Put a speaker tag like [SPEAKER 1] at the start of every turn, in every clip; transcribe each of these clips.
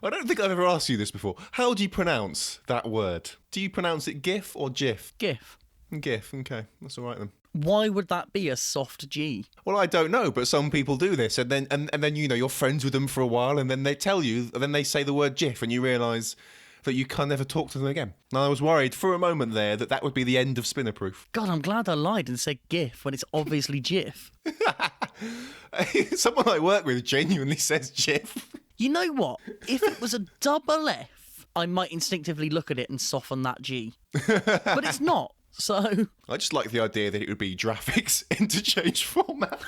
[SPEAKER 1] I don't think I've ever asked you this before. How do you pronounce that word? Do you pronounce it GIF or GIF?
[SPEAKER 2] GIF.
[SPEAKER 1] GIF, okay. That's all right then.
[SPEAKER 2] Why would that be a soft G?
[SPEAKER 1] Well, I don't know, but some people do this, and then you're friends with them for a while, and then they tell you, and then they say the word GIF, and you realise that you can never talk to them again. And I was worried for a moment there that would be the end of Spinnerproof.
[SPEAKER 2] God, I'm glad I lied and said GIF when it's obviously GIF.
[SPEAKER 1] Someone I work with genuinely says GIF.
[SPEAKER 2] You know what? If it was a double F, I might instinctively look at it and soften that G. But it's not. So
[SPEAKER 1] I just like the idea that it would be graphics interchange format.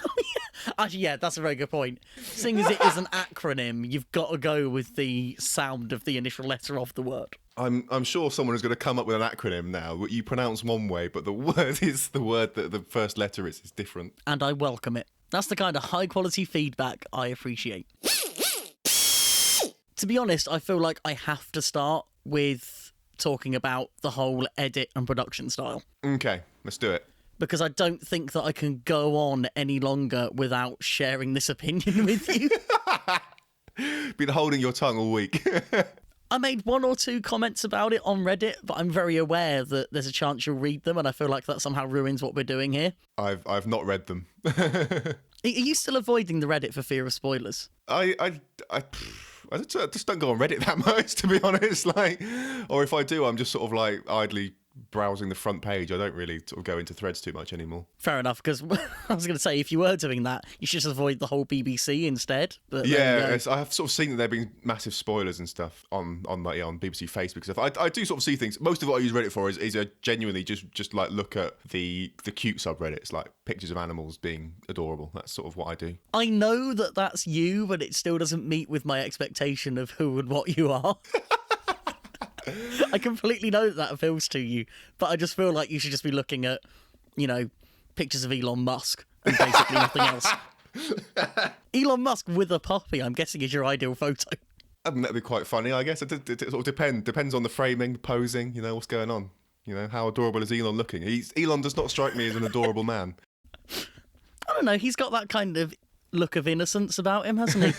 [SPEAKER 2] actually, yeah, that's a very good point. Seeing as it is an acronym, you've got to go with the sound of the initial letter of the word.
[SPEAKER 1] I'm sure someone is going to come up with an acronym now that you pronounce one way, but the word that the first letter is different.
[SPEAKER 2] And I welcome it. That's the kind of high quality feedback I appreciate. To be honest, I feel like I have to start with talking about the whole edit and production style.
[SPEAKER 1] Okay, let's do it.
[SPEAKER 2] Because I don't think that I can go on any longer without sharing this opinion with you.
[SPEAKER 1] Been holding your tongue all week.
[SPEAKER 2] I made 1 or 2 comments about it on Reddit, but I'm very aware that there's a chance you'll read them, and I feel like that somehow ruins what we're doing here.
[SPEAKER 1] I've not read them.
[SPEAKER 2] Are you still avoiding the Reddit for fear of spoilers?
[SPEAKER 1] I just don't go on Reddit that much, to be honest. Or if I do, I'm just sort of like idly browsing the front page. I don't really sort of go into threads too much anymore.
[SPEAKER 2] Fair enough, because I was going to say, if you were doing that, you should just avoid the whole BBC instead. But
[SPEAKER 1] yeah, I have sort of seen that there have been massive spoilers and stuff on BBC Facebook stuff. I do sort of see things. Most of what I use Reddit for is genuinely just like look at the cute subreddits, like pictures of animals being adorable. That's sort of what I do.
[SPEAKER 2] I know that that's you, but it still doesn't meet with my expectation of who and what you are. I completely know that appeals to you, but I just feel like you should just be looking at, pictures of Elon Musk and basically nothing else. Elon Musk with a puppy, I'm guessing, is your ideal photo.
[SPEAKER 1] I think that'd be quite funny, I guess. It sort of depends on the framing, posing, what's going on. How adorable is Elon looking? Elon does not strike me as an adorable man.
[SPEAKER 2] I don't know, he's got that kind of look of innocence about him, hasn't he?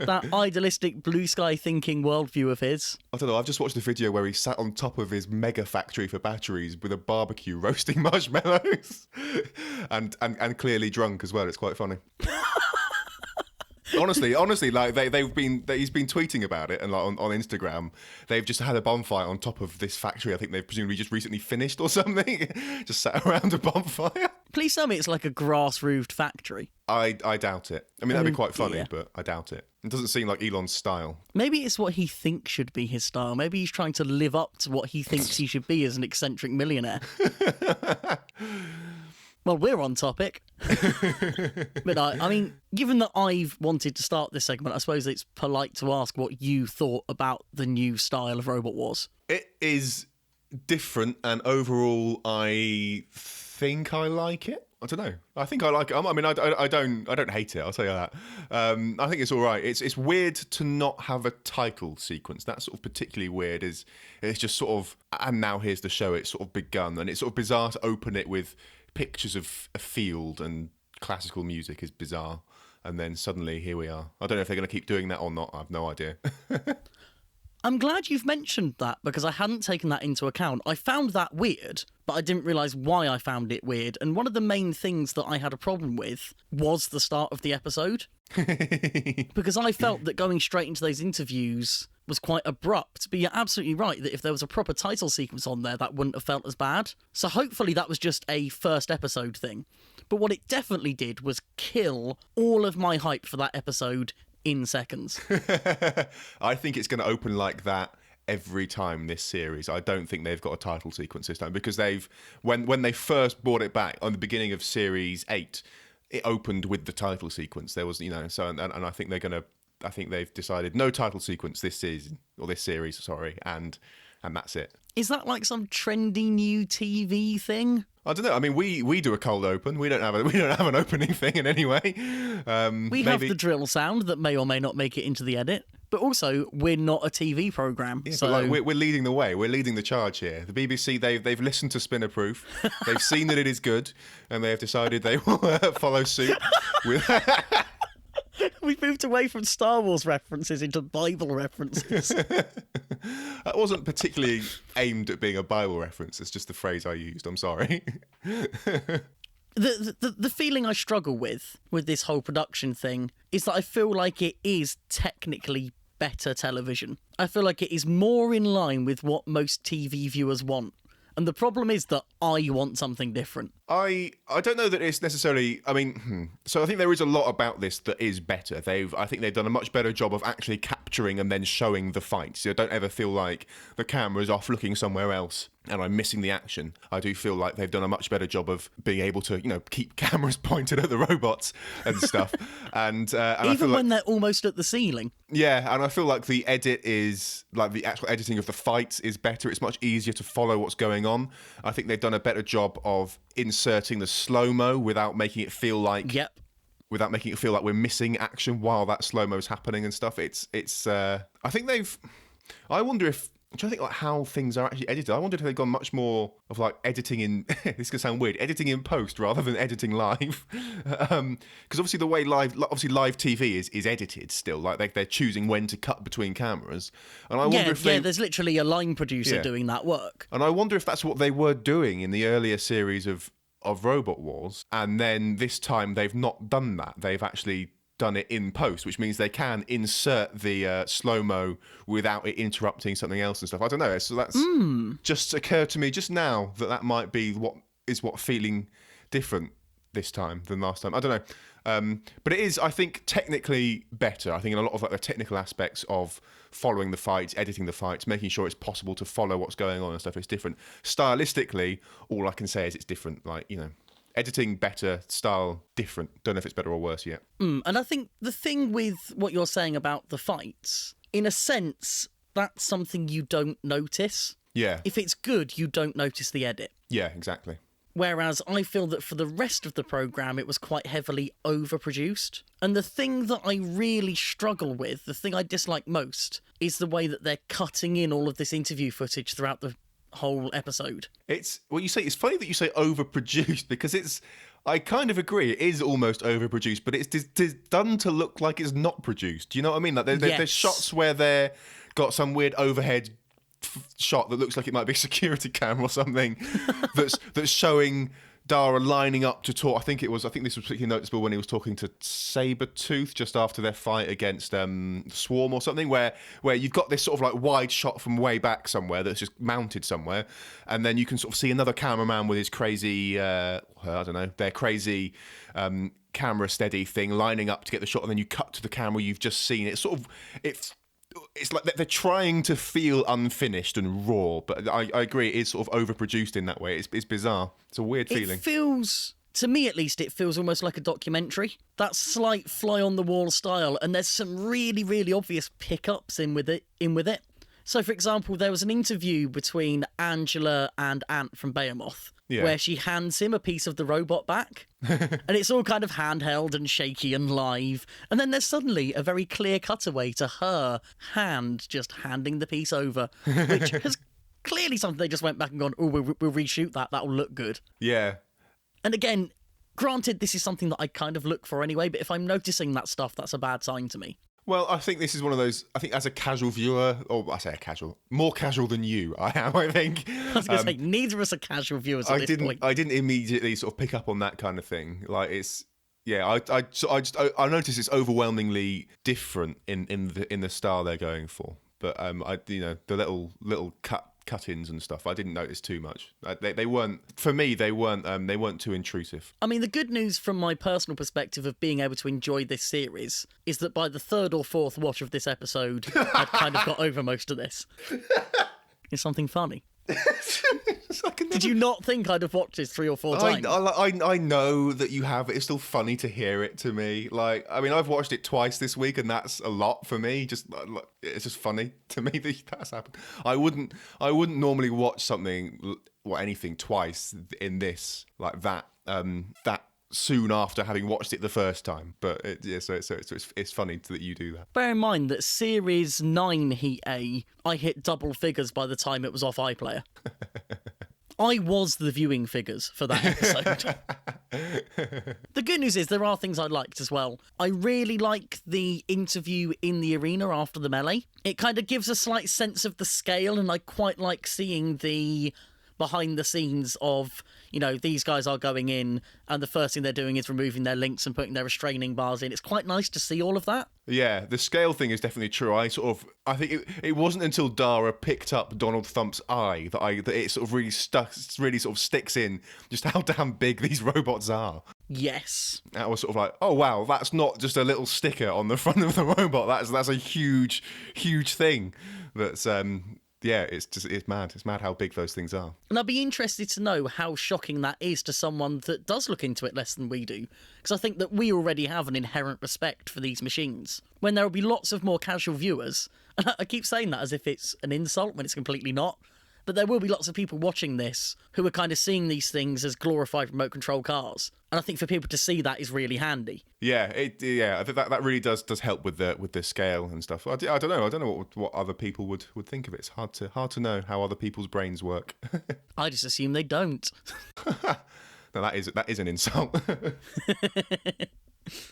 [SPEAKER 2] That idealistic blue sky thinking worldview of his.
[SPEAKER 1] I don't know, I've just watched a video where he sat on top of his mega factory for batteries with a barbecue roasting marshmallows and clearly drunk as well. It's quite funny. Honestly, like he's been tweeting about it, and like on Instagram, they've just had a bonfire on top of this factory. I think they've presumably just recently finished or something. Just sat around a bonfire.
[SPEAKER 2] Please tell me it's like a grass-roofed factory.
[SPEAKER 1] I doubt it. I mean, that'd be quite funny, but I doubt it. It doesn't seem like Elon's style.
[SPEAKER 2] Maybe it's what he thinks should be his style. Maybe he's trying to live up to what he thinks he should be as an eccentric millionaire. Well, we're on topic. But I mean, given that I've wanted to start this segment, I suppose it's polite to ask what you thought about the new style of Robot Wars.
[SPEAKER 1] It is different, and overall, I think I like it. I don't know. I think I like it. I mean, I don't hate it. I'll tell you that. I think it's all right. It's weird to not have a title sequence. That's sort of particularly weird. It's just sort of, and now here's the show. It's sort of begun, and it's sort of bizarre to open it with pictures of a field and classical music is bizarre, and then suddenly here we are. I don't know if they're going to keep doing that or not. I have no idea.
[SPEAKER 2] I'm glad you've mentioned that, because I hadn't taken that into account. I found that weird, but I didn't realise why I found it weird. And one of the main things that I had a problem with was the start of the episode. Because I felt that going straight into those interviews was quite abrupt. But you're absolutely right that if there was a proper title sequence on there, that wouldn't have felt as bad. So hopefully that was just a first episode thing. But what it definitely did was kill all of my hype for that episode in seconds.
[SPEAKER 1] I think it's going to open like that every time this series. I don't think they've got a title sequence this time, because when they first brought it back on the beginning of series 8, it opened with the title sequence. There was, so and I think they've decided no title sequence this series, and that's it.
[SPEAKER 2] Is that like some trendy new TV thing?
[SPEAKER 1] I don't know. I mean, we do a cold open. We don't have an opening thing in any way.
[SPEAKER 2] We have the drill sound that may or may not make it into the edit, but also we're not a TV program.
[SPEAKER 1] Yeah,
[SPEAKER 2] so
[SPEAKER 1] but like, we're leading the way. We're leading the charge here. The BBC they've listened to Spinnerproof. They've seen that it is good, and they have decided they will follow suit with.
[SPEAKER 2] We moved away from Star Wars references into Bible references.
[SPEAKER 1] That wasn't particularly aimed at being a Bible reference. It's just the phrase I used. I'm sorry.
[SPEAKER 2] The feeling I struggle with this whole production thing is that I feel like it is technically better television. I feel like it is more in line with what most TV viewers want. And the problem is that I want something different.
[SPEAKER 1] I don't know that it's necessarily. I mean, so I think there is a lot about this that is better. I think they've done a much better job of actually capturing and then showing the fights. You don't ever feel like the camera's off looking somewhere else and I'm missing the action. I do feel like they've done a much better job of being able to, keep cameras pointed at the robots and stuff. and
[SPEAKER 2] Even
[SPEAKER 1] I feel
[SPEAKER 2] when
[SPEAKER 1] like,
[SPEAKER 2] they're almost at the ceiling.
[SPEAKER 1] yeah, and I feel like the edit is, like the actual editing of the fights is better. It's much easier to follow what's going on. I think they've done a better job of inserting the slow-mo without making it feel like
[SPEAKER 2] Yep.
[SPEAKER 1] without making it feel like we're missing action while that slow-mo is happening and stuff. I think I wonder if, I'm trying to think like how things are actually edited. I wonder if they've gone much more of like editing in, this could sound weird, editing in post rather than editing live. Because obviously the way live TV is edited still. Like they're choosing when to cut between cameras. And I wonder if
[SPEAKER 2] there's literally a line producer doing that work.
[SPEAKER 1] And I wonder if that's what they were doing in the earlier series of Robot Wars. And then this time they've not done that. They've actually done it in post, which means they can insert the slow-mo without it interrupting something else and stuff. I don't know. So that's just occurred to me just now that might be what feeling different this time than last time. I don't know. But it is, I think, technically better. I think in a lot of like the technical aspects of following the fights, editing the fights, making sure it's possible to follow what's going on and stuff, it's different. Stylistically, all I can say is it's different. Like, editing better, style different. Don't know if it's better or worse yet.
[SPEAKER 2] And I think the thing with what you're saying about the fights, in a sense, that's something you don't notice.
[SPEAKER 1] Yeah.
[SPEAKER 2] If it's good, you don't notice the edit.
[SPEAKER 1] Yeah, exactly.
[SPEAKER 2] Whereas I feel that for the rest of the programme, it was quite heavily overproduced. And the thing that I really struggle with, the thing I dislike most, is the way that they're cutting in all of this interview footage throughout the whole episode.
[SPEAKER 1] It's funny that you say overproduced, because I kind of agree, it is almost overproduced, but it's done to look like it's not produced. Do you know what I mean? Like there's shots where they've got some weird overhead shot that looks like it might be a security camera or something that's showing Dara lining up to talk. I think this was particularly noticeable when he was talking to Sabretooth just after their fight against Swarm or something, where you've got this sort of like wide shot from way back somewhere that's just mounted somewhere, and then you can sort of see another cameraman with his crazy, their crazy camera steady thing lining up to get the shot, and then you cut to the camera you've just seen. It's like they're trying to feel unfinished and raw, but I agree, it is sort of overproduced in that way. It's bizarre. It's a weird feeling.
[SPEAKER 2] It feels, to me at least, it feels almost like a documentary. That slight fly-on-the-wall style, and there's some really, really obvious pickups in with it. So, for example, there was an interview between Angela and Ant from Behemoth, where she hands him a piece of the robot back, and it's all kind of handheld and shaky and live, and then there's suddenly a very clear cutaway to her hand just handing the piece over, which has clearly something they just went back and gone, oh, we'll reshoot that'll look good.
[SPEAKER 1] Yeah.
[SPEAKER 2] And again, granted, this is something that I kind of look for anyway, but if I'm noticing that stuff, that's a bad sign to me.
[SPEAKER 1] Well, I think this is one of those, I think as a casual viewer, or I say a casual, more casual than you I am, I think.
[SPEAKER 2] I was going to say, neither of us are casual viewers at this point.
[SPEAKER 1] I didn't immediately sort of pick up on that kind of thing. Like, it's, I notice it's overwhelmingly different in the style they're going for. But, the little cut-ins and stuff, I didn't notice too much. They weren't, for me, they weren't too intrusive.
[SPEAKER 2] I mean, the good news from my personal perspective of being able to enjoy this series is that by the third or fourth watch of this episode, I'd kind of got over most of this. It's something funny. Did you not think I'd have watched this 3 or 4 times?
[SPEAKER 1] I know that you have. It's still funny to hear it to me. Like, I mean, I've watched it twice this week, and that's a lot for me. It's just funny to me that that's happened. I wouldn't normally watch anything twice in this like that. That soon after having watched it the first time, but it's funny that you do that.
[SPEAKER 2] Bear in mind that Series 9 Heat A, I hit double figures by the time it was off iPlayer. I was the viewing figures for that episode. The good news is there are things I liked as well. I really like the interview in the arena after the melee. It kind of gives a slight sense of the scale, and I quite like seeing the behind the scenes of, you know, these guys are going in and the first thing they're doing is removing their links and putting their restraining bars in. It's quite nice to see all of that.
[SPEAKER 1] Yeah, the scale thing is definitely true. I think it wasn't until Dara picked up Donald Thump's eye that it sort of really sticks in just how damn big these robots are.
[SPEAKER 2] Yes.
[SPEAKER 1] I was sort of like, oh wow, that's not just a little sticker on the front of the robot. That's a huge thing. That's yeah, it's mad. It's mad how big those things are.
[SPEAKER 2] And I'd be interested to know how shocking that is to someone that does look into it less than we do. Because I think that we already have an inherent respect for these machines. When there will be lots of more casual viewers, and I keep saying that as if it's an insult when it's completely not, but there will be lots of people watching this who are kind of seeing these things as glorified remote control cars. And I think for people to see that is really handy.
[SPEAKER 1] Yeah, I think that really does help with the scale and stuff. I don't know what other people would think of it. It's hard to know how other people's brains work.
[SPEAKER 2] I just assume they don't.
[SPEAKER 1] No, that is an insult.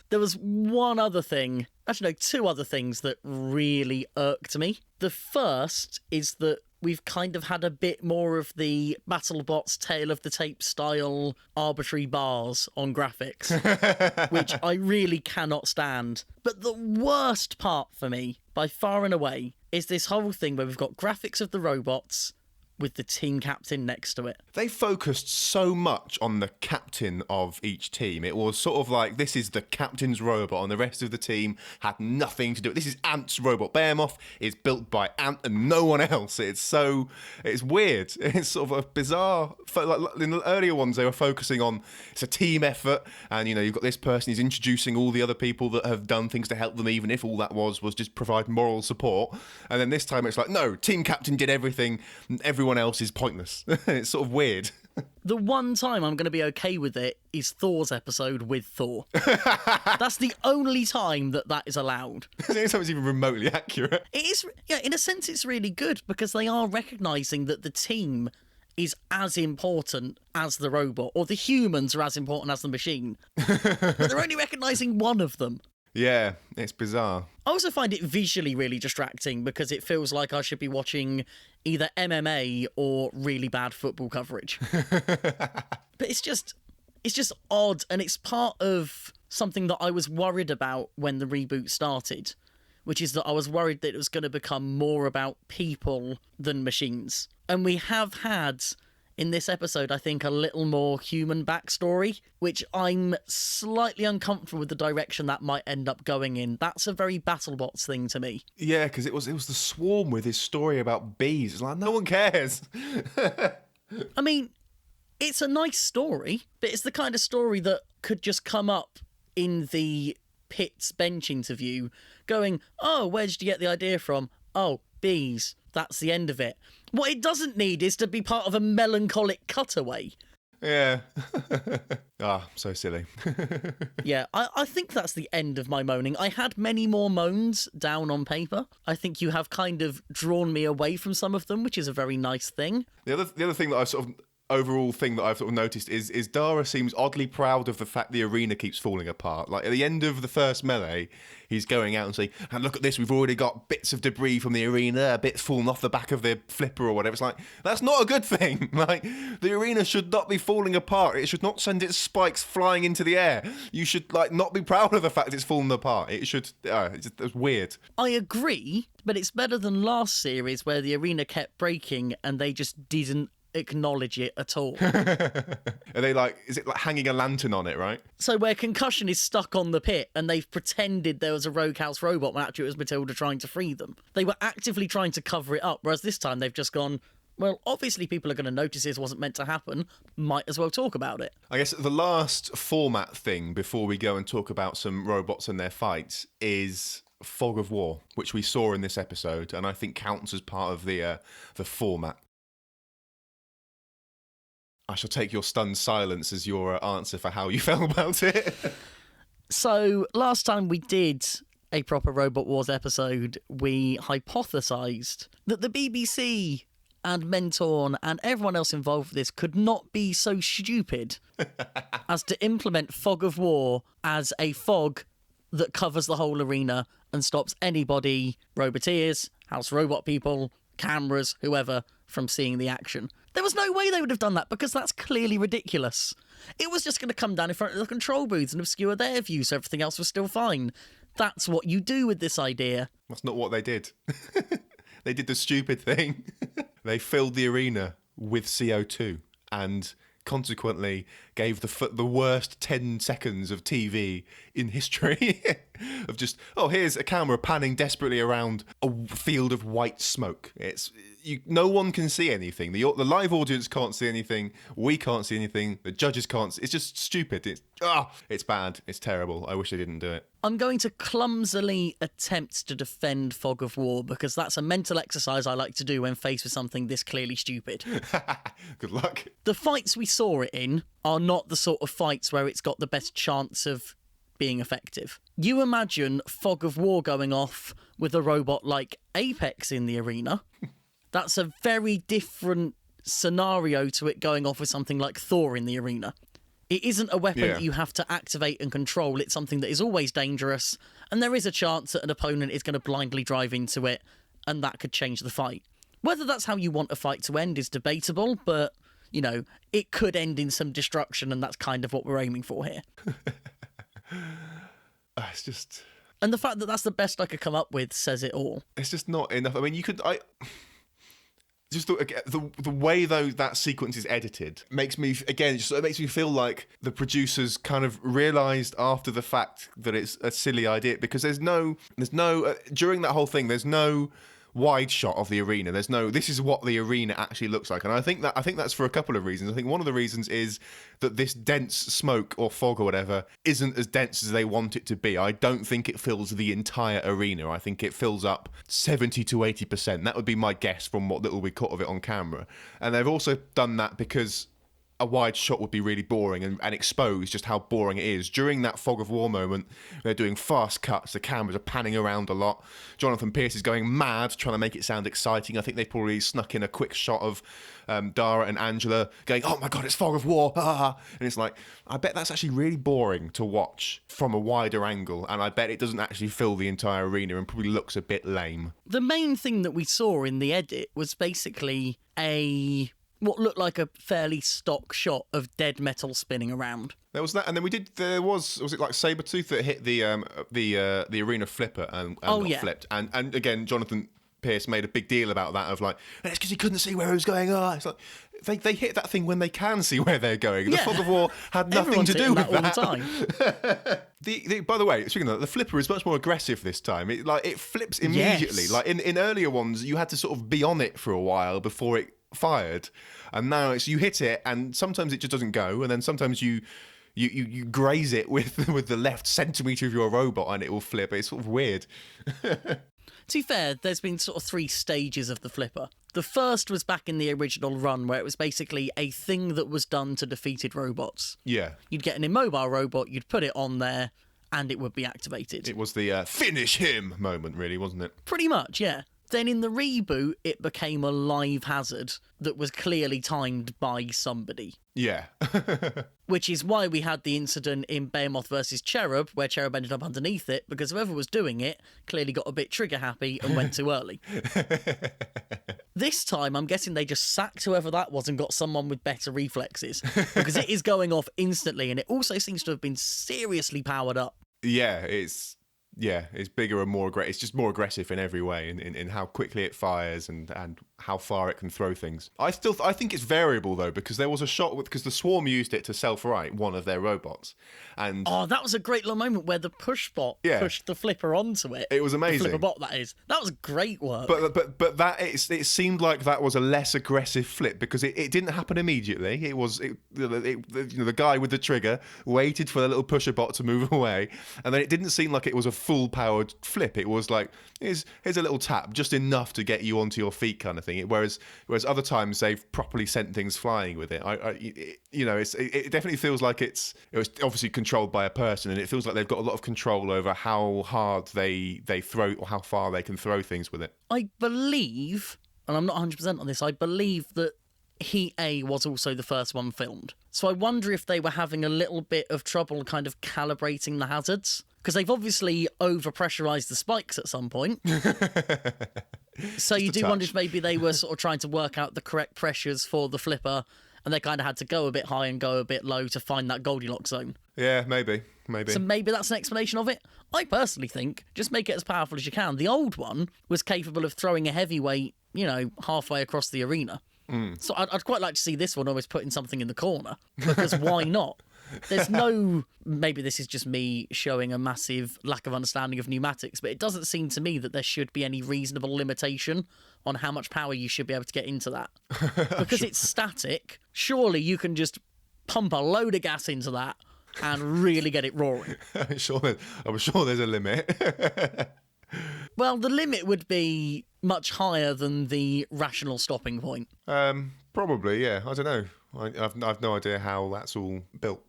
[SPEAKER 2] There was one other thing, actually no, two other things that really irked me. The first is that we've kind of had a bit more of the BattleBots Tale of the Tape style arbitrary bars on graphics, which I really cannot stand. But the worst part for me, by far and away, is this whole thing where we've got graphics of the robots with the team captain next to it.
[SPEAKER 1] They focused so much on the captain of each team. It was sort of like, this is the captain's robot, and the rest of the team had nothing to do with it. This is Ant's robot. Behemoth is built by Ant and no one else. It's weird. It's sort of a bizarre... Like in the earlier ones, they were focusing on, it's a team effort, and, you know, you've got this person, he's introducing all the other people that have done things to help them, even if all that was just provide moral support. And then this time it's like, no, team captain did everything, and everyone else is pointless. It's sort of weird.
[SPEAKER 2] The one time I'm going to be okay with it is Thor's episode with Thor. That's the only time that is allowed.
[SPEAKER 1] The only time it's even remotely accurate.
[SPEAKER 2] It is, yeah, in a sense it's really good because they are recognising that the team is as important as the robot, or the humans are as important as the machine. But they're only recognising one of them.
[SPEAKER 1] Yeah, it's bizarre.
[SPEAKER 2] I also find it visually really distracting because it feels like I should be watching either MMA or really bad football coverage. But it's just odd, and it's part of something that I was worried about when the reboot started, which is that I was worried that it was going to become more about people than machines. And we have had, in this episode, I think, a little more human backstory, which I'm slightly uncomfortable with the direction that might end up going in. That's a very BattleBots thing to me.
[SPEAKER 1] Yeah, because it was the Swarm with his story about bees. It's like, no one cares.
[SPEAKER 2] I mean, it's a nice story, but it's the kind of story that could just come up in the Pitts bench interview, going, oh, where did you get the idea from? Oh, bees. That's the end of it. What it doesn't need is to be part of a melancholic cutaway.
[SPEAKER 1] Yeah. So silly.
[SPEAKER 2] Yeah, I think that's the end of my moaning. I had many more moans down on paper. I think you have kind of drawn me away from some of them, which is a very nice thing.
[SPEAKER 1] The other thing that I've sort of... overall thing that I've sort of noticed is Dara seems oddly proud of the fact the arena keeps falling apart. Like at the end of the first melee, he's going out and saying, and look at this, we've already got bits of debris from the arena, a bit falling off the back of the flipper or whatever. It's like, that's not a good thing. Like, the arena should not be falling apart. It should not send its spikes flying into the air. You should, like, not be proud of the fact it's fallen apart. It should, it's weird.
[SPEAKER 2] I agree, but it's better than last series where the arena kept breaking and they just didn't acknowledge it at all.
[SPEAKER 1] Are they like, is it like hanging a lantern on it, right?
[SPEAKER 2] So where Concussion is stuck on the pit and they've pretended there was a Rogue House robot when actually it was Matilda trying to free them. They were actively trying to cover it up, whereas this time they've just gone, well, obviously people are going to notice this wasn't meant to happen, might as well talk about it.
[SPEAKER 1] I guess the last format thing before we go and talk about some robots and their fights is Fog of War, which we saw in this episode and I think counts as part of the format. I shall take your stunned silence as your answer for how you felt about it.
[SPEAKER 2] So, last time we did a proper Robot Wars episode, we hypothesised that the BBC and Mentorn and everyone else involved with this could not be so stupid as to implement Fog of War as a fog that covers the whole arena and stops anybody, Roboteers, House Robot people, cameras, whoever, from seeing the action. There was no way they would have done that because that's clearly ridiculous. It was just going to come down in front of the control booths and obscure their view so everything else was still fine. That's what you do with this idea.
[SPEAKER 1] That's not what they did. They did the stupid thing. They filled the arena with CO2 and consequently gave the worst 10 seconds of TV in history of just, oh, here's a camera panning desperately around a field of white smoke. No one can see anything. The live audience can't see anything. We can't see anything. The judges can't see. It's just stupid. It's bad. It's terrible. I wish they didn't do it.
[SPEAKER 2] I'm going to clumsily attempt to defend Fog of War because that's a mental exercise I like to do when faced with something this clearly stupid.
[SPEAKER 1] Good luck.
[SPEAKER 2] The fights we saw it in are not the sort of fights where it's got the best chance of being effective. You imagine Fog of War going off with a robot like Apex in the arena. That's a very different scenario to it going off with something like Thor in the arena. It isn't a weapon that you have to activate and control. It's something that is always dangerous, and there is a chance that an opponent is going to blindly drive into it, and that could change the fight. Whether that's how you want a fight to end is debatable, but, you know, it could end in some destruction, and that's kind of what we're aiming for here.
[SPEAKER 1] It's just...
[SPEAKER 2] And the fact that that's the best I could come up with says it all.
[SPEAKER 1] It's just not enough. I mean, just the way though that sequence is edited makes me it makes me feel like the producers kind of realized after the fact that it's a silly idea because there's no during that whole thing there's no wide shot of the arena. There's no this is what the arena actually looks like, and I think that's for a couple of reasons. I think one of the reasons is that this dense smoke or fog or whatever isn't as dense as they want it to be. I don't think it fills the entire arena. I think it fills up 70 to 80%. That would be my guess from what little we caught of it on camera. And they've also done that because a wide shot would be really boring and expose just how boring it is. During that Fog of War moment, they're doing fast cuts, the cameras are panning around a lot. Jonathan Pierce is going mad trying to make it sound exciting. I think they probably snuck in a quick shot of Dara and Angela going, oh my god, it's Fog of War, and it's like, I bet that's actually really boring to watch from a wider angle, and I bet it doesn't actually fill the entire arena and probably looks a bit lame.
[SPEAKER 2] The main thing that we saw in the edit was basically what looked like a fairly stock shot of dead metal spinning around. There
[SPEAKER 1] was that, and then was it like Sabretooth that hit the arena flipper and got flipped? And again, Jonathan Pierce made a big deal about that of like, it's because he couldn't see where he was going. It's like they hit that thing when they can see where they're going. The Fog of War had nothing to do with that. All the time. By the way, speaking of that, the flipper is much more aggressive this time. It flips immediately. Yes. Like in earlier ones, you had to sort of be on it for a while before it fired, and now it's you hit it and sometimes it just doesn't go, and then sometimes you graze it with the left centimetre of your robot and it will flip. It's sort of weird.
[SPEAKER 2] To be fair, there's been sort of 3 stages of the flipper. The first was back in the original run where it was basically a thing that was done to defeated robots.
[SPEAKER 1] Yeah.
[SPEAKER 2] You'd get an immobile robot, you'd put it on there, and it would be activated.
[SPEAKER 1] It was the finish him moment, really, wasn't it?
[SPEAKER 2] Pretty much, yeah. Then in the reboot, it became a live hazard that was clearly timed by somebody.
[SPEAKER 1] Yeah.
[SPEAKER 2] Which is why we had the incident in Behemoth versus Cherub, where Cherub ended up underneath it, because whoever was doing it clearly got a bit trigger happy and went too early. This time, I'm guessing they just sacked whoever that was and got someone with better reflexes, because it is going off instantly, and it also seems to have been seriously powered up.
[SPEAKER 1] Yeah, it's bigger and more aggressive. It's just more aggressive in every way, in how quickly it fires and how far it can throw things. I think it's variable though, because there was a shot because the Swarm used it to self-right one of their robots, and
[SPEAKER 2] that was a great little moment where the push bot pushed the flipper onto it.
[SPEAKER 1] It was amazing.
[SPEAKER 2] The flipper bot, that is. That was great work.
[SPEAKER 1] But that it seemed like that was a less aggressive flip because it didn't happen immediately. The guy with the trigger waited for the little pusher bot to move away, and then it didn't seem like it was a full powered flip. It was like here's a little tap, just enough to get you onto your feet, kind of thing. Whereas other times they've properly sent things flying with it. It definitely feels like it was obviously controlled by a person, and it feels like they've got a lot of control over how hard they throw or how far they can throw things with it.
[SPEAKER 2] I believe and I'm not 100% on this, I believe that Heat A was also the first one filmed. So I wonder if they were having a little bit of trouble kind of calibrating the hazards. Because they've obviously overpressurized the spikes at some point. So you do wonder if maybe they were sort of trying to work out the correct pressures for the flipper, and they kind of had to go a bit high and go a bit low to find that Goldilocks zone.
[SPEAKER 1] Yeah, maybe.
[SPEAKER 2] So maybe that's an explanation of it. I personally think just make it as powerful as you can. The old one was capable of throwing a heavyweight, halfway across the arena. So I'd quite like to see this one always putting something in the corner, because why not? There's no... Maybe this is just me showing a massive lack of understanding of pneumatics, but it doesn't seem to me that there should be any reasonable limitation on how much power you should be able to get into that. Because it's static, surely you can just pump a load of gas into that and really get it roaring.
[SPEAKER 1] I'm sure there's a limit.
[SPEAKER 2] Well, the limit would be much higher than the rational stopping point.
[SPEAKER 1] Probably, yeah. I don't know. I've no idea how that's all built.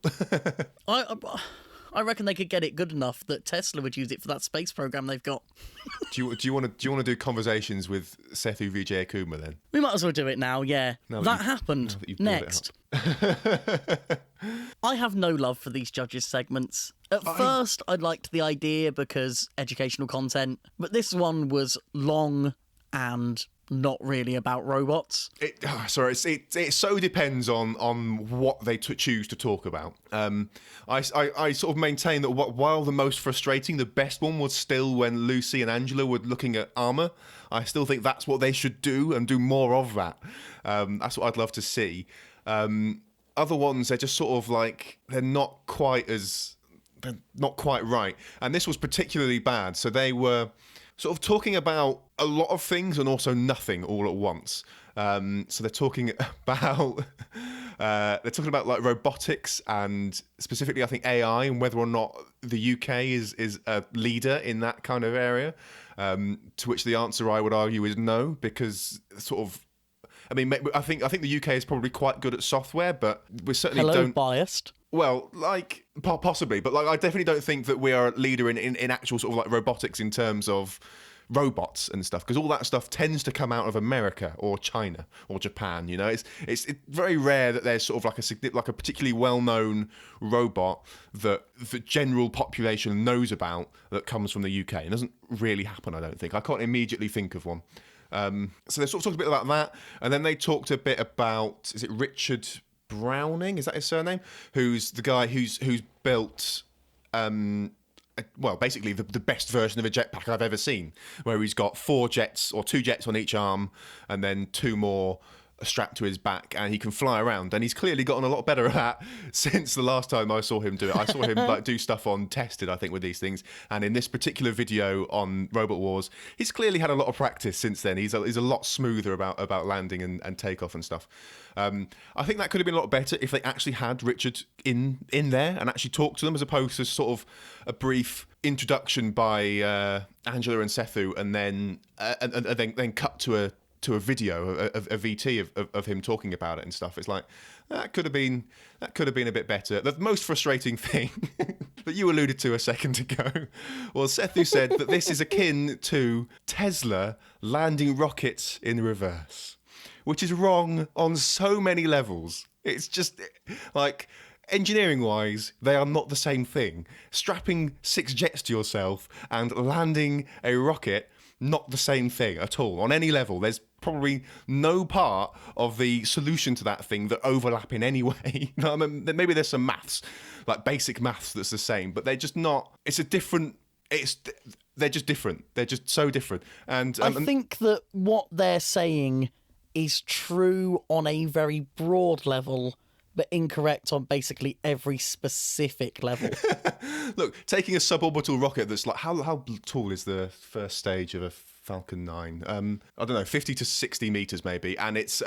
[SPEAKER 2] I reckon they could get it good enough that Tesla would use it for that space program they've got.
[SPEAKER 1] Do you want to do conversations with Sethu Vijay Kumar then?
[SPEAKER 2] We might as well do it now. Yeah, that happened. Next. I have no love for these judges segments. At first, I liked the idea because educational content, but this one was long and not really about robots.
[SPEAKER 1] It so depends on what they choose to talk about. I sort of maintain that while the most frustrating, the best one was still when Lucy and Angela were looking at armour. I still think that's what they should do and do more of that. That's what I'd love to see. Other ones, they're just sort of like, they're not quite right. And this was particularly bad. So they were sort of talking about a lot of things and also nothing all at once. So they're talking about like robotics and specifically I think AI and whether or not the UK is a leader in that kind of area. To which the answer I would argue is no, because sort of, I mean, I think the UK is probably quite good at software, but we certainly don't.
[SPEAKER 2] Biased.
[SPEAKER 1] Well, like possibly, but like I definitely don't think that we are a leader in actual sort of like robotics in terms of robots and stuff, because all that stuff tends to come out of America or China or Japan. It's very rare that there's sort of like a particularly well-known robot that the general population knows about that comes from the UK. It doesn't really happen, I don't think. I can't immediately think of one. So they sort of talked a bit about that, and then they talked a bit about, is it Richard Browning? Is that his surname? Who's the guy who's built, basically the best version of a jetpack I've ever seen, where he's got 4 jets or 2 jets on each arm, and then 2 more strapped to his back, and he can fly around. And he's clearly gotten a lot better at that since the last time I saw him do it. I saw him like do stuff on Tested, I think, with these things. And in this particular video on Robot Wars, he's clearly had a lot of practice since then. He's a lot smoother about landing and takeoff and stuff. I think that could have been a lot better if they actually had Richard in there and actually talked to them, as opposed to sort of a brief introduction by Angela and Sethu, and then cut to a video, a VT of him talking about it and stuff. It's like that could have been a bit better. The most frustrating thing that you alluded to a second ago was Sethu said that this is akin to Tesla landing rockets in reverse, which is wrong on so many levels. It's just like, engineering-wise, they are not the same thing. Strapping 6 jets to yourself and landing a rocket, not the same thing at all on any level. There's probably no part of the solution to that thing that overlap in any way. I mean, maybe there's some maths, like basic maths, that's the same, but they're just not. They're just different. They're just so different. And
[SPEAKER 2] I think that what they're saying is true on a very broad level, but incorrect on basically every specific level.
[SPEAKER 1] Look, taking a suborbital rocket that's like, how tall is the first stage of a Falcon 9? I don't know, 50 to 60 meters maybe, and it's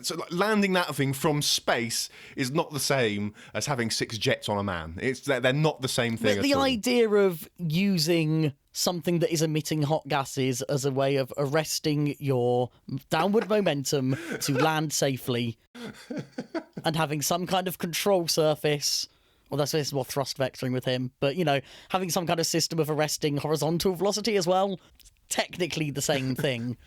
[SPEAKER 1] so like landing that thing from space is not the same as having 6 jets on a man. They're not the same thing.
[SPEAKER 2] But the idea of using something that is emitting hot gases as a way of arresting your downward momentum to land safely and having some kind of control surface. Well, that's this is more thrust vectoring with him, but having some kind of system of arresting horizontal velocity as well. Technically the same thing.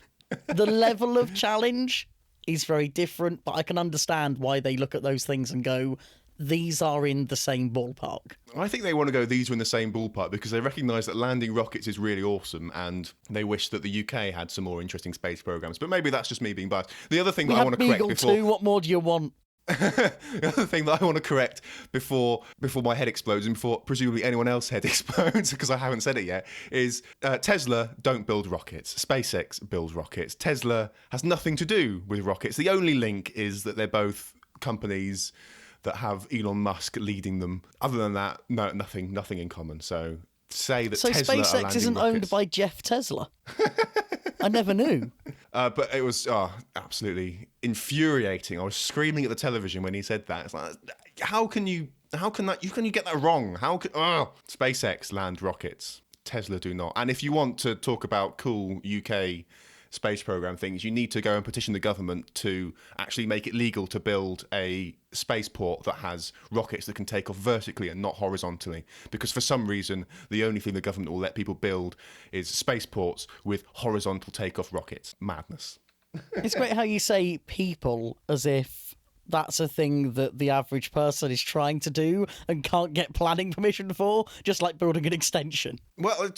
[SPEAKER 2] The level of challenge is very different, but I can understand why they look at those things and go, these are in the same ballpark.
[SPEAKER 1] I think they want to go, these are in the same ballpark, because they recognise that landing rockets is really awesome, and they wish that the UK had some more interesting space programmes. But maybe that's just me being biased. The other thing that I want to correct before...
[SPEAKER 2] too. What more do you want?
[SPEAKER 1] The other thing that I want to correct before my head explodes and before presumably anyone else's head explodes, because I haven't said it yet, is Tesla don't build rockets. SpaceX builds rockets. Tesla has nothing to do with rockets. The only link is that they're both companies that have Elon Musk leading them. Other than that, no, nothing in common. So say that Tesla
[SPEAKER 2] SpaceX
[SPEAKER 1] are landing
[SPEAKER 2] isn't
[SPEAKER 1] rockets.
[SPEAKER 2] owned by Jeff Tesla. I never knew.
[SPEAKER 1] But it was absolutely infuriating. I was screaming at the television when he said that. It's like, how can you get that wrong? SpaceX land rockets, Tesla do not. And if you want to talk about cool UK space program things, you need to go and petition the government to actually make it legal to build a spaceport that has rockets that can take off vertically and not horizontally, because for some reason the only thing the government will let people build is spaceports with horizontal takeoff rockets. Madness.
[SPEAKER 2] It's great how you say people as if that's a thing that the average person is trying to do and can't get planning permission for, just like building an extension.
[SPEAKER 1] Well,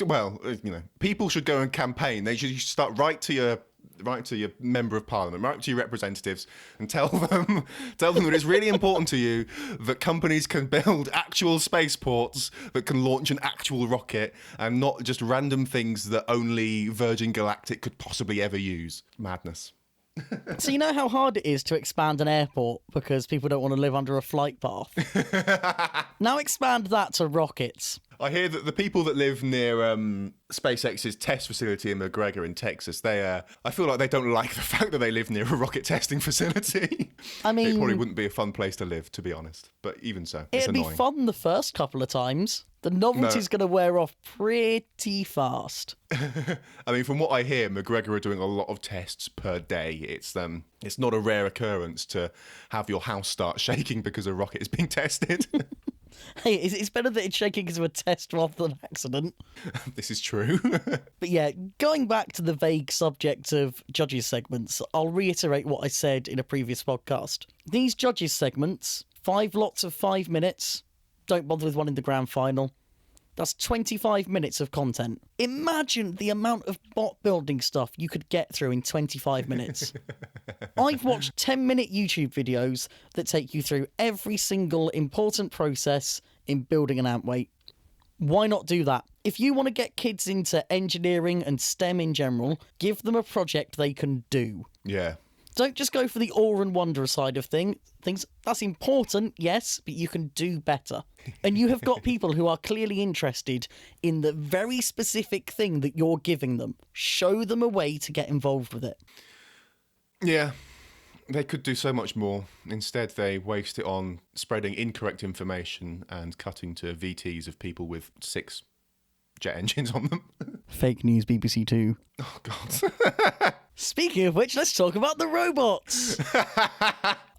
[SPEAKER 1] people should go and campaign. They should start write to your member of parliament, write to your representatives, and tell them that it's really important to you that companies can build actual spaceports that can launch an actual rocket and not just random things that only Virgin Galactic could possibly ever use. Madness.
[SPEAKER 2] So you know how hard it is to expand an airport because people don't want to live under a flight path? Now expand that to rockets.
[SPEAKER 1] I hear that the people that live near SpaceX's test facility in McGregor in Texas, I feel like they don't like the fact that they live near a rocket testing facility.
[SPEAKER 2] I mean,
[SPEAKER 1] it probably wouldn't be a fun place to live, to be honest. But even so, it's
[SPEAKER 2] it'd
[SPEAKER 1] annoying.
[SPEAKER 2] be fun the first couple of times. The novelty's going to wear off pretty fast.
[SPEAKER 1] I mean, from what I hear, McGregor are doing a lot of tests per day. It's not a rare occurrence to have your house start shaking because a rocket is being tested.
[SPEAKER 2] Hey, it's better that it's shaking because of a test rather than an accident.
[SPEAKER 1] This is true.
[SPEAKER 2] But yeah, going back to the vague subject of judges segments, I'll reiterate what I said in a previous podcast. These judges segments, 5 lots of 5 minutes, don't bother with one in the grand final. That's 25 minutes of content. Imagine the amount of bot building stuff you could get through in 25 minutes. I've watched 10-minute YouTube videos that take you through every single important process in building an ant weight. Why not do that? If you want to get kids into engineering and STEM in general, give them a project they can do.
[SPEAKER 1] Yeah.
[SPEAKER 2] Don't just go for the awe and wonder side of things. That's important, yes, but you can do better. And you have got people who are clearly interested in the very specific thing that you're giving them. Show them a way to get involved with it.
[SPEAKER 1] Yeah. They could do so much more. Instead, they waste it on spreading incorrect information and cutting to VTs of people with 6 jet engines on them.
[SPEAKER 2] Fake news, BBC Two.
[SPEAKER 1] Oh, God.
[SPEAKER 2] Speaking of which, let's talk about the robots.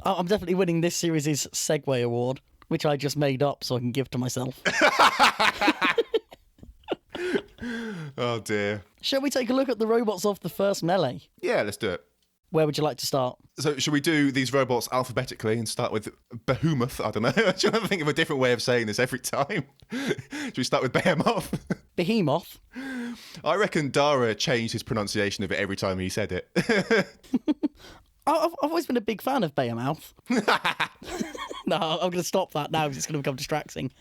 [SPEAKER 2] I'm definitely winning this series' Segway Award, which I just made up so I can give to myself.
[SPEAKER 1] Oh, dear.
[SPEAKER 2] Shall we take a look at the robots of the first melee?
[SPEAKER 1] Yeah, let's do it.
[SPEAKER 2] Where would you like to start?
[SPEAKER 1] So should we do these robots alphabetically and start with Behemoth? I don't know. I'm trying to think of a different way of saying this every time. Should we start with Behemoth?
[SPEAKER 2] Behemoth?
[SPEAKER 1] I reckon Dara changed his pronunciation of it every time he said it.
[SPEAKER 2] I've always been a big fan of Behemoth. No, I'm going to stop that now because it's going to become distracting.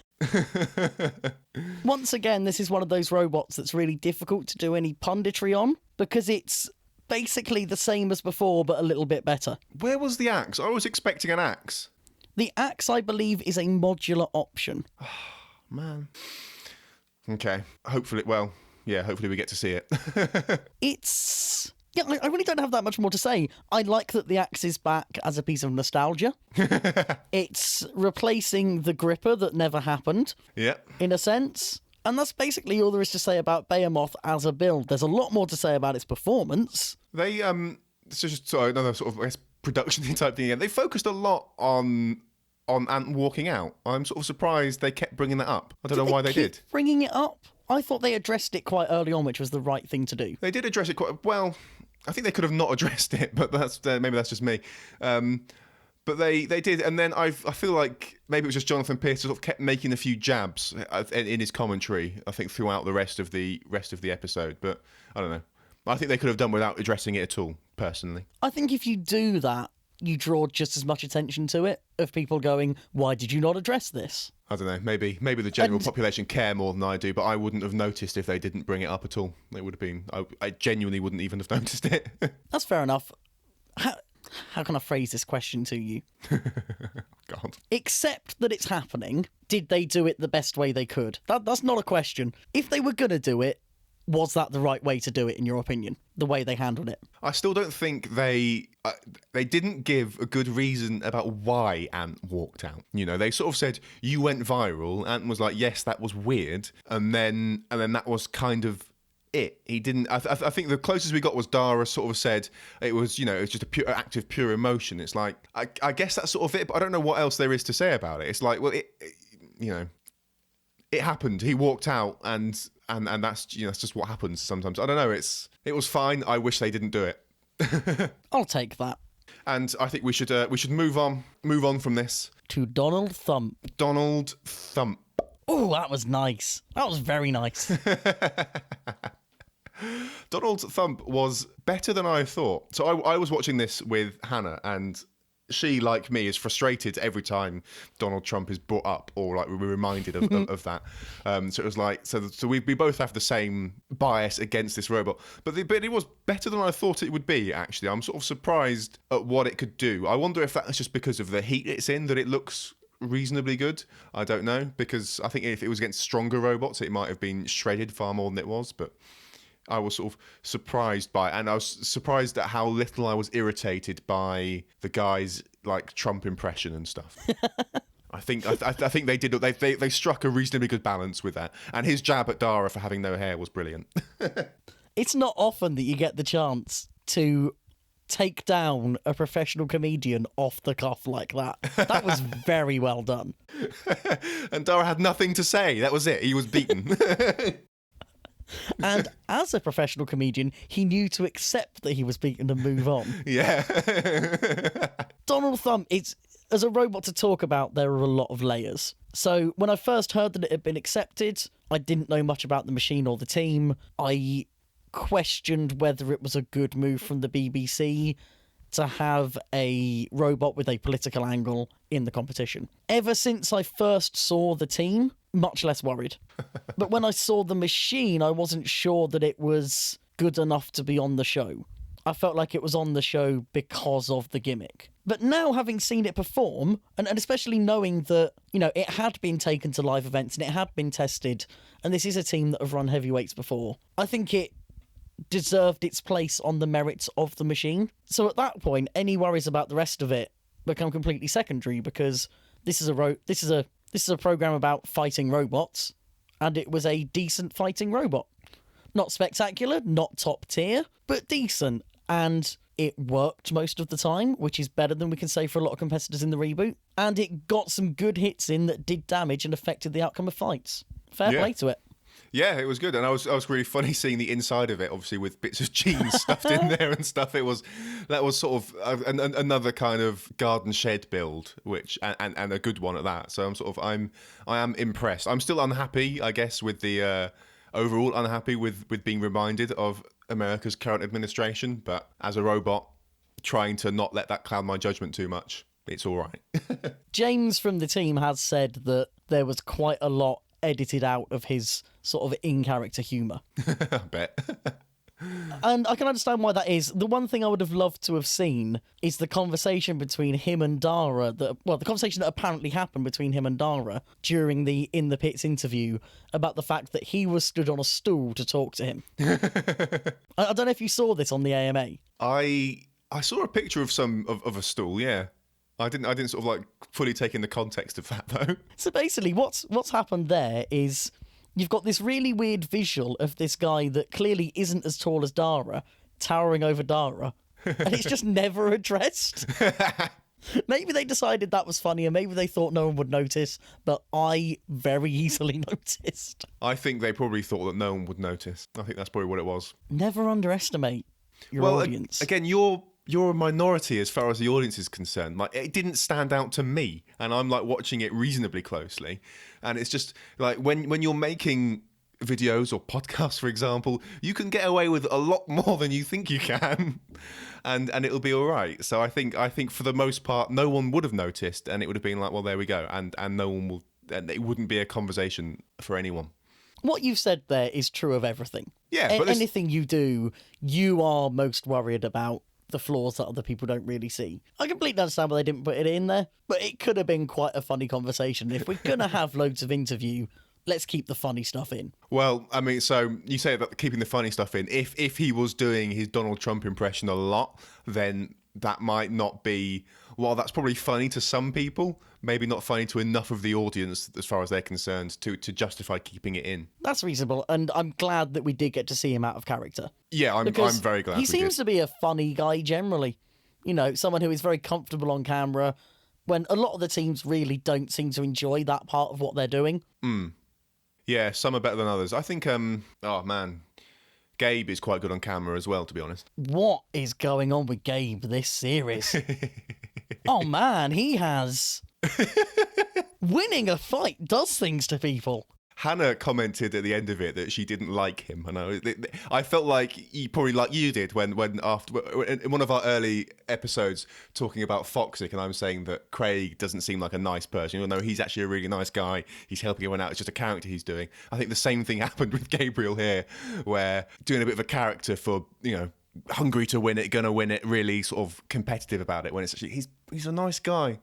[SPEAKER 2] Once again, this is one of those robots that's really difficult to do any punditry on because it's basically the same as before, but a little bit better.
[SPEAKER 1] Where was the axe? I was expecting an axe.
[SPEAKER 2] The axe, I believe, is a modular option.
[SPEAKER 1] Man. Okay. Hopefully we get to see it.
[SPEAKER 2] Yeah, I really don't have that much more to say. I like that the axe is back as a piece of nostalgia. It's replacing the gripper that never happened, in a sense. And that's basically all there is to say about Behemoth as a build. There's a lot more to say about its performance.
[SPEAKER 1] They, it's just another sort of, I guess, production type thing again. They focused a lot on Ant walking out. I'm sort of surprised they kept bringing that up. I don't know why they did.
[SPEAKER 2] Bringing it up? I thought they addressed it quite early on, which was the right thing to do.
[SPEAKER 1] They did address it quite well. I think they could have not addressed it, but that's maybe that's just me. But they did, and then I feel like maybe it was just Jonathan Pierce sort of kept making a few jabs in his commentary. I think throughout the rest of the episode, but I don't know. I think they could have done without addressing it at all. Personally,
[SPEAKER 2] I think if you do that, you draw just as much attention to it of people going, "Why did you not address this?"
[SPEAKER 1] I don't know. Maybe the general population care more than I do, but I wouldn't have noticed if they didn't bring it up at all. It would have been. I genuinely wouldn't even have noticed it.
[SPEAKER 2] That's fair enough. How can I phrase this question to you?
[SPEAKER 1] God.
[SPEAKER 2] Except that it's happening, did they do it the best way they could? That's not a question. If they were going to do it, was that the right way to do it, in your opinion? The way they handled it?
[SPEAKER 1] I still don't think they didn't give a good reason about why Ant walked out. You know, they sort of said, you went viral. Ant was like, yes, that was weird. And then that was kind of it. He didn't. I think the closest we got was Dara sort of said it was, you know, it's just a pure act of pure emotion. It's like I guess that's sort of it, but I don't know what else there is to say about it. It's like, well, you know, it happened. He walked out, and that's, you know, that's just what happens sometimes. I don't know. It was fine. I wish they didn't do it.
[SPEAKER 2] I'll take that.
[SPEAKER 1] And I think we should move on from this
[SPEAKER 2] to Donald Thump.
[SPEAKER 1] Donald Thump.
[SPEAKER 2] Oh, that was nice. That was very nice.
[SPEAKER 1] Donald Thump was better than I thought. So I was watching this with Hannah, and she, like me, is frustrated every time Donald Trump is brought up, or like we're reminded of that. So it was like, so we both have the same bias against this robot, but it was better than I thought it would be. Actually, I'm sort of surprised at what it could do. I wonder if that's just because of the heat it's in that it looks reasonably good. I don't know, because I think if it was against stronger robots, it might have been shredded far more than it was, but I was sort of surprised by it, and I was surprised at how little I was irritated by the guy's like Trump impression and stuff. I think they did. They struck a reasonably good balance with that, and his jab at Dara for having no hair was brilliant.
[SPEAKER 2] It's not often that you get the chance to take down a professional comedian off the cuff like that. That was very well done.
[SPEAKER 1] And Dara had nothing to say. That was it. He was beaten.
[SPEAKER 2] And as a professional comedian, he knew to accept that he was beaten and move on.
[SPEAKER 1] Yeah.
[SPEAKER 2] Donald Thump, as a robot to talk about, there are a lot of layers. So when I first heard that it had been accepted, I didn't know much about the machine or the team. I questioned whether it was a good move from the BBC to have a robot with a political angle in the competition. Ever since I first saw the team, much less worried. But when I saw the machine, I wasn't sure that it was good enough to be on the show. I felt like it was on the show because of the gimmick. But now, having seen it perform, and especially knowing that, you know, it had been taken to live events and it had been tested, and this is a team that have run heavyweights before, I think it deserved its place on the merits of the machine. So at that point, any worries about the rest of it become completely secondary, because this is a program about fighting robots, and it was a decent fighting robot. Not spectacular, not top tier, but decent. And it worked most of the time, which is better than we can say for a lot of competitors in the reboot. And it got some good hits in that did damage and affected the outcome of fights. Fair play to it.
[SPEAKER 1] Yeah, it was good, and I was really funny seeing the inside of it, obviously with bits of jeans stuffed in there and stuff. That was sort of another kind of garden shed build, which and a good one at that. So I am impressed. I'm still unhappy, I guess, with the overall unhappy with being reminded of America's current administration. But as a robot, trying to not let that cloud my judgment too much, it's all right.
[SPEAKER 2] James from the team has said that there was quite a lot edited out of his sort of in-character humour.
[SPEAKER 1] I bet.
[SPEAKER 2] And I can understand why that is. The one thing I would have loved to have seen is the conversation between him and Dara, the conversation that apparently happened between him and Dara during the In the Pits interview about the fact that he was stood on a stool to talk to him. I don't know if you saw this on the AMA.
[SPEAKER 1] I saw a picture of of a stool, yeah. I didn't sort of like fully take in the context of that though.
[SPEAKER 2] So basically what's happened there is you've got this really weird visual of this guy that clearly isn't as tall as Dara, towering over Dara, and it's just never addressed. Maybe they decided that was funny, and maybe they thought no one would notice, but I very easily noticed.
[SPEAKER 1] I think they probably thought that no one would notice. I think that's probably what it was.
[SPEAKER 2] Never underestimate your audience.
[SPEAKER 1] Again, you're a minority as far as the audience is concerned. Like, it didn't stand out to me, and I'm like watching it reasonably closely, and it's just like when you're making videos or podcasts, for example, you can get away with a lot more than you think you can, and it'll be all right. So I think for the most part, no one would have noticed, and it would have been like, well, there we go, and no one will, and it wouldn't be a conversation for anyone.
[SPEAKER 2] What you've said there is true of everything.
[SPEAKER 1] Yeah, but
[SPEAKER 2] anything you do, you are most worried about the flaws that other people don't really see. I completely understand why they didn't put it in there, but it could have been quite a funny conversation. If we're going to have loads of interview, let's keep the funny stuff in.
[SPEAKER 1] Well, I mean, so you say about keeping the funny stuff in. If he was doing his Donald Trump impression a lot, then that might not be... Well, that's probably funny to some people, maybe not funny to enough of the audience as far as they're concerned to justify keeping it in.
[SPEAKER 2] That's reasonable, and I'm glad that we did get to see him out of character.
[SPEAKER 1] Yeah, I'm very glad
[SPEAKER 2] he seems to be a funny guy generally. You know, someone who is very comfortable on camera, when a lot of the teams really don't seem to enjoy that part of what they're doing.
[SPEAKER 1] Yeah, some are better than others. I think, oh man, Gabe is quite good on camera as well, to be honest.
[SPEAKER 2] What is going on with Gabe this series? Oh man, he has... Winning a fight does things to people.
[SPEAKER 1] Hannah commented at the end of it that she didn't like him. I felt like probably like you did when after in one of our early episodes talking about Foxic, and I'm saying that Craig doesn't seem like a nice person. Even though he's actually a really nice guy, he's helping everyone out. It's just a character he's doing. I think the same thing happened with Gabriel here, where doing a bit of a character for, you know, hungry to win it, gonna win it, really sort of competitive about it, when it's actually he's a nice guy.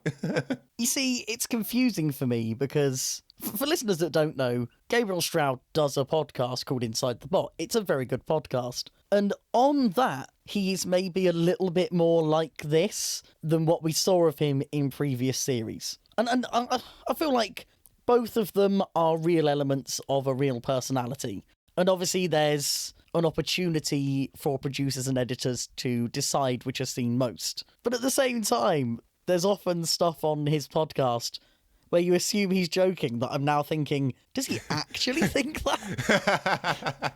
[SPEAKER 2] You see, it's confusing for me because, for listeners that don't know, Gabriel Stroud does a podcast called Inside the Bot. It's a very good podcast. And on that, he is maybe a little bit more like this than what we saw of him in previous series. And I feel like both of them are real elements of a real personality. And obviously there's an opportunity for producers and editors to decide which is seen most. But at the same time, there's often stuff on his podcast where you assume he's joking, that I'm now thinking, does he actually think that?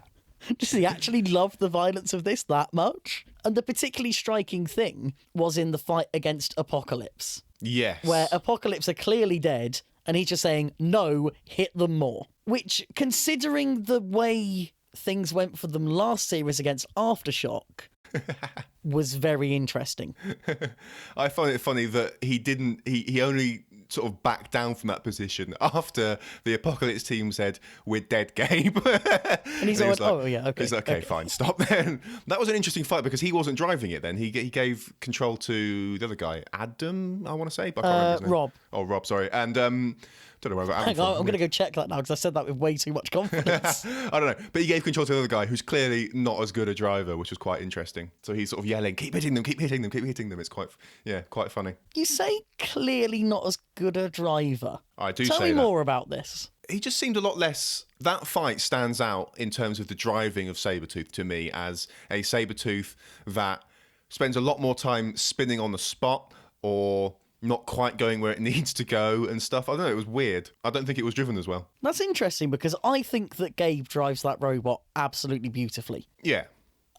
[SPEAKER 2] Does he actually love the violence of this that much? And the particularly striking thing was in the fight against Apocalypse.
[SPEAKER 1] Yes.
[SPEAKER 2] Where Apocalypse are clearly dead, and he's just saying, no, hit them more. Which, considering the way things went for them last series against Aftershock, was very interesting.
[SPEAKER 1] I find it funny that he only sort of backed down from that position after the Apocalypse team said, we're dead, Gabe.
[SPEAKER 2] And he's like, oh yeah, okay.
[SPEAKER 1] He's like, okay, fine, stop then. That was an interesting fight because he wasn't driving it then. He gave control to the other guy, Adam, I want to say. But I can't remember his name.
[SPEAKER 2] Rob.
[SPEAKER 1] Oh, Rob, sorry. And don't know where I got Adam
[SPEAKER 2] Hang on,
[SPEAKER 1] from.
[SPEAKER 2] I'm going to go check that now because I said that with way too much confidence.
[SPEAKER 1] I don't know. But he gave control to the other guy who's clearly not as good a driver, which was quite interesting. So he's sort of yelling, keep hitting them, keep hitting them, keep hitting them. It's quite funny.
[SPEAKER 2] You say clearly not as good a driver.
[SPEAKER 1] I do
[SPEAKER 2] Tell
[SPEAKER 1] say
[SPEAKER 2] me
[SPEAKER 1] that.
[SPEAKER 2] more about this.
[SPEAKER 1] He just seemed a lot less... That fight stands out in terms of the driving of Sabretooth to me as a Sabretooth that spends a lot more time spinning on the spot or not quite going where it needs to go and stuff. I don't know, it was weird. I don't think it was driven as well.
[SPEAKER 2] That's interesting because I think that Gabe drives that robot absolutely beautifully.
[SPEAKER 1] Yeah.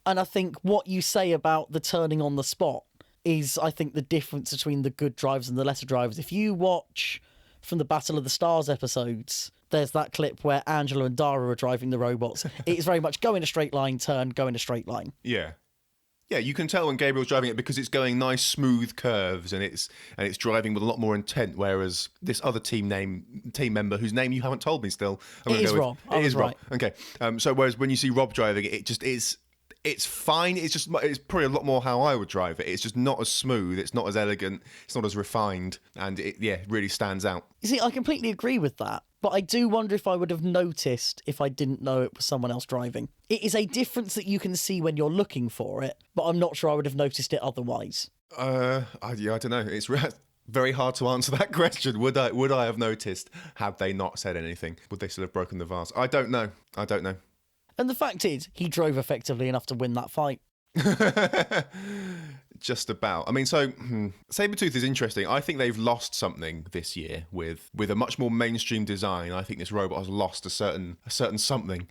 [SPEAKER 2] And I think what you say about the turning on the spot is, I think, the difference between the good drivers and the lesser drivers. If you watch from the Battle of the Stars episodes, there's that clip where Angela and Dara are driving the robots. It's very much go in a straight line, turn, go in a straight line.
[SPEAKER 1] Yeah. Yeah, you can tell when Gabriel's driving it because it's going nice, smooth curves and it's driving with a lot more intent. Whereas this other team member, whose name you haven't told me still,
[SPEAKER 2] It is Rob.
[SPEAKER 1] It is Rob. Okay. So whereas when you see Rob driving it, it just is. It's fine. It's probably a lot more how I would drive it. It's just not as smooth. It's not as elegant. It's not as refined, and it really stands out.
[SPEAKER 2] You see, I completely agree with that. But I do wonder if I would have noticed if I didn't know it was someone else driving. It is a difference that you can see when you're looking for it, but I'm not sure I would have noticed it otherwise.
[SPEAKER 1] I don't know. It's very hard to answer that question. Would I have noticed had they not said anything? Would they still have broken the vase? I don't know.
[SPEAKER 2] And the fact is, he drove effectively enough to win that fight.
[SPEAKER 1] Just about. I mean, so Sabretooth is interesting. I think they've lost something this year with a much more mainstream design. I think this robot has lost a certain something.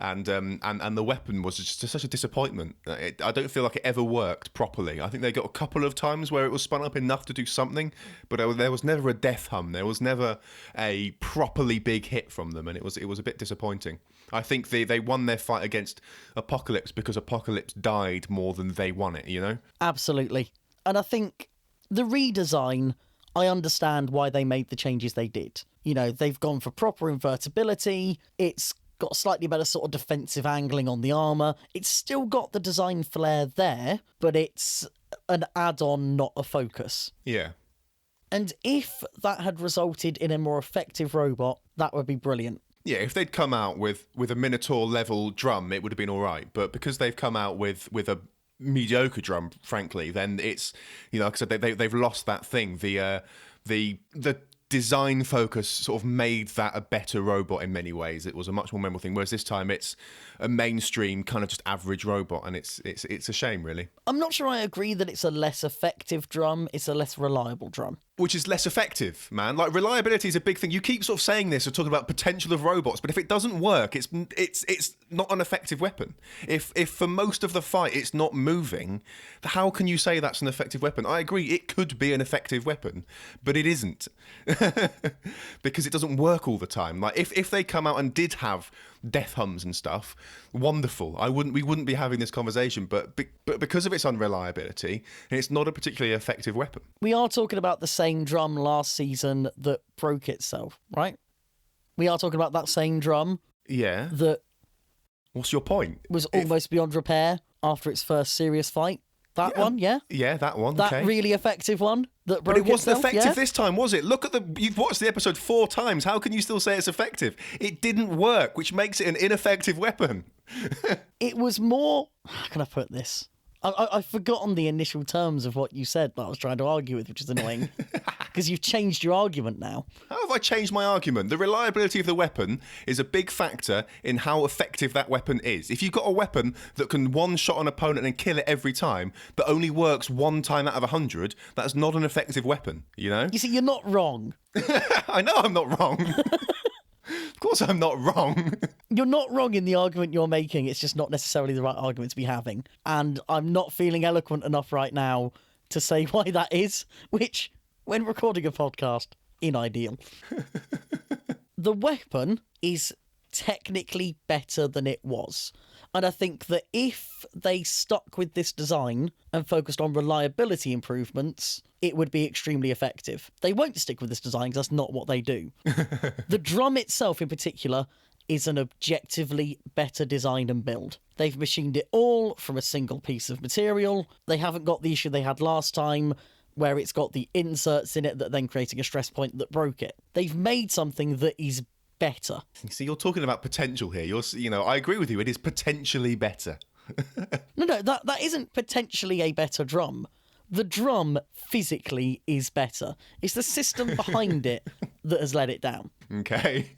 [SPEAKER 1] and the weapon was just such a disappointment. I don't feel like it ever worked properly. I think they got a couple of times where it was spun up enough to do something, but there was never a death hum. There was never a properly big hit from them, and it was a bit disappointing. I think they won their fight against Apocalypse because Apocalypse died more than they won it, you know?
[SPEAKER 2] Absolutely. And I think the redesign, I understand why they made the changes they did. You know, they've gone for proper invertibility. It's got slightly better sort of defensive angling on the armour. It's still got the design flair there, but it's an add-on, not a focus.
[SPEAKER 1] Yeah.
[SPEAKER 2] And if that had resulted in a more effective robot, that would be brilliant.
[SPEAKER 1] Yeah, if they'd come out with a Minotaur level drum, it would have been all right. But because they've come out with a mediocre drum, frankly, then it's, you know, like I said, they've lost that thing. The design focus sort of made that a better robot in many ways. It was a much more memorable thing. Whereas this time it's a mainstream kind of just average robot, and it's a shame, really.
[SPEAKER 2] I'm not sure I agree that it's a less effective drum. It's a less reliable drum.
[SPEAKER 1] Which is less effective, man. Like, reliability is a big thing. You keep sort of saying this or talking about potential of robots, but if it doesn't work, it's not an effective weapon. If for most of the fight it's not moving, how can you say that's an effective weapon? I agree, it could be an effective weapon, but it isn't. Because it doesn't work all the time. Like, if they come out and did have death hums and stuff, wonderful. We wouldn't be having this conversation, but because of its unreliability, it's not a particularly effective weapon.
[SPEAKER 2] We are talking about the same drum last season that broke itself, right? We are talking about that same drum.
[SPEAKER 1] Yeah.
[SPEAKER 2] That
[SPEAKER 1] What's your point?
[SPEAKER 2] Was almost beyond repair after its first serious fight. That one, yeah?
[SPEAKER 1] Yeah, that one,
[SPEAKER 2] that
[SPEAKER 1] okay.
[SPEAKER 2] really effective one that broke
[SPEAKER 1] But it wasn't
[SPEAKER 2] itself,
[SPEAKER 1] effective
[SPEAKER 2] yeah?
[SPEAKER 1] this time, was it? Look at you've watched the episode 4 times. How can you still say it's effective? It didn't work, which makes it an ineffective weapon.
[SPEAKER 2] It was more... How can I put this? I've forgotten the initial terms of what you said that I was trying to argue with, which is annoying. Because you've changed your argument now.
[SPEAKER 1] How have I changed my argument? The reliability of the weapon is a big factor in how effective that weapon is. If you've got a weapon that can one-shot an opponent and kill it every time, but only works one time out of 100, that's not an effective weapon, you know?
[SPEAKER 2] You see, you're not wrong.
[SPEAKER 1] I know I'm not wrong. Of course I'm not wrong.
[SPEAKER 2] You're not wrong in the argument you're making. It's just not necessarily the right argument to be having. And I'm not feeling eloquent enough right now to say why that is, which, when recording a podcast, ideal. The weapon is technically better than it was. And I think that if they stuck with this design and focused on reliability improvements, it would be extremely effective. They won't stick with this design because that's not what they do. The drum itself in particular is an objectively better design and build. They've machined it all from a single piece of material. They haven't got the issue they had last time where it's got the inserts in it that then creating a stress point that broke it. They've made something that is better.
[SPEAKER 1] See, you're talking about potential here. I agree with you. It is potentially better.
[SPEAKER 2] No, that isn't potentially a better drum. The drum physically is better. It's the system behind it that has let it down.
[SPEAKER 1] Okay.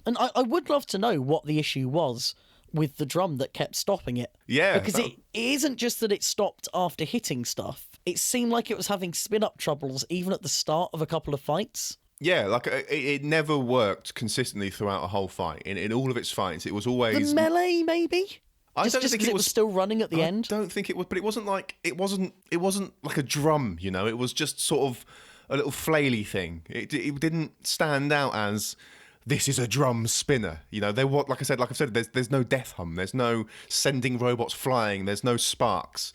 [SPEAKER 2] And I would love to know what the issue was with the drum that kept stopping it.
[SPEAKER 1] Yeah.
[SPEAKER 2] Because it isn't just that it stopped after hitting stuff. It seemed like it was having spin-up troubles even at the start of a couple of fights.
[SPEAKER 1] Yeah, like it never worked consistently throughout a whole fight. In all of its fights, it was always
[SPEAKER 2] the melee, maybe.
[SPEAKER 1] I don't think
[SPEAKER 2] it was still running at the end.
[SPEAKER 1] I don't think it was, but it wasn't like a drum. You know, it was just sort of a little flaily thing. It didn't stand out as this is a drum spinner. You know, like I've said, there's no death hum. There's no sending robots flying. There's no sparks,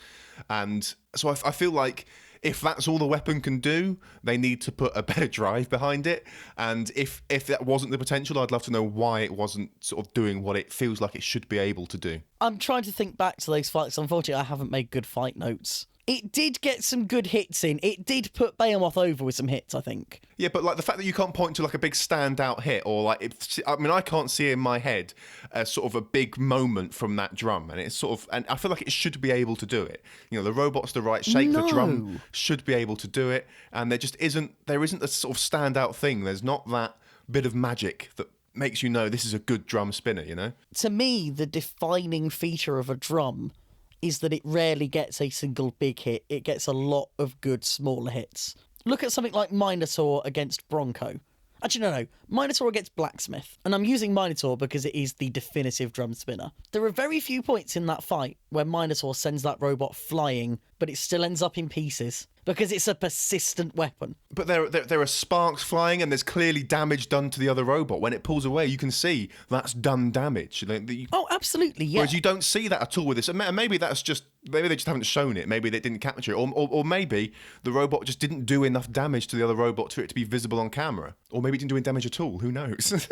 [SPEAKER 1] and so I feel like, if that's all the weapon can do, they need to put a better drive behind it. And if that wasn't the potential, I'd love to know why it wasn't sort of doing what it feels like it should be able to do.
[SPEAKER 2] I'm trying to think back to those fights. Unfortunately, I haven't made good fight notes. It did get some good hits in. It did put Behemoth over with some hits, I think.
[SPEAKER 1] Yeah, but like the fact that you can't point to like a big standout hit, or like, I can't see in my head a sort of a big moment from that drum, and it's sort of, and I feel like it should be able to do it. You know, the robot's the right shape, the drum should be able to do it, and there isn't a sort of standout thing. There's not that bit of magic that makes you know this is a good drum spinner, you know?
[SPEAKER 2] To me, the defining feature of a drum is that it rarely gets a single big hit. It gets a lot of good smaller hits. Look at something like Minotaur against Bronco. Actually, no. Minotaur against Blacksmith. And I'm using Minotaur because it is the definitive drum spinner. There are very few points in that fight where Minotaur sends that robot flying, but it still ends up in pieces. Because it's a persistent weapon.
[SPEAKER 1] But there are sparks flying, and there's clearly damage done to the other robot. When it pulls away, you can see that's done damage.
[SPEAKER 2] Oh, absolutely, yeah.
[SPEAKER 1] Whereas you don't see that at all with this. And maybe they just haven't shown it. Maybe they didn't capture it. Or maybe the robot just didn't do enough damage to the other robot for it to be visible on camera. Or maybe it didn't do any damage at all. Who knows?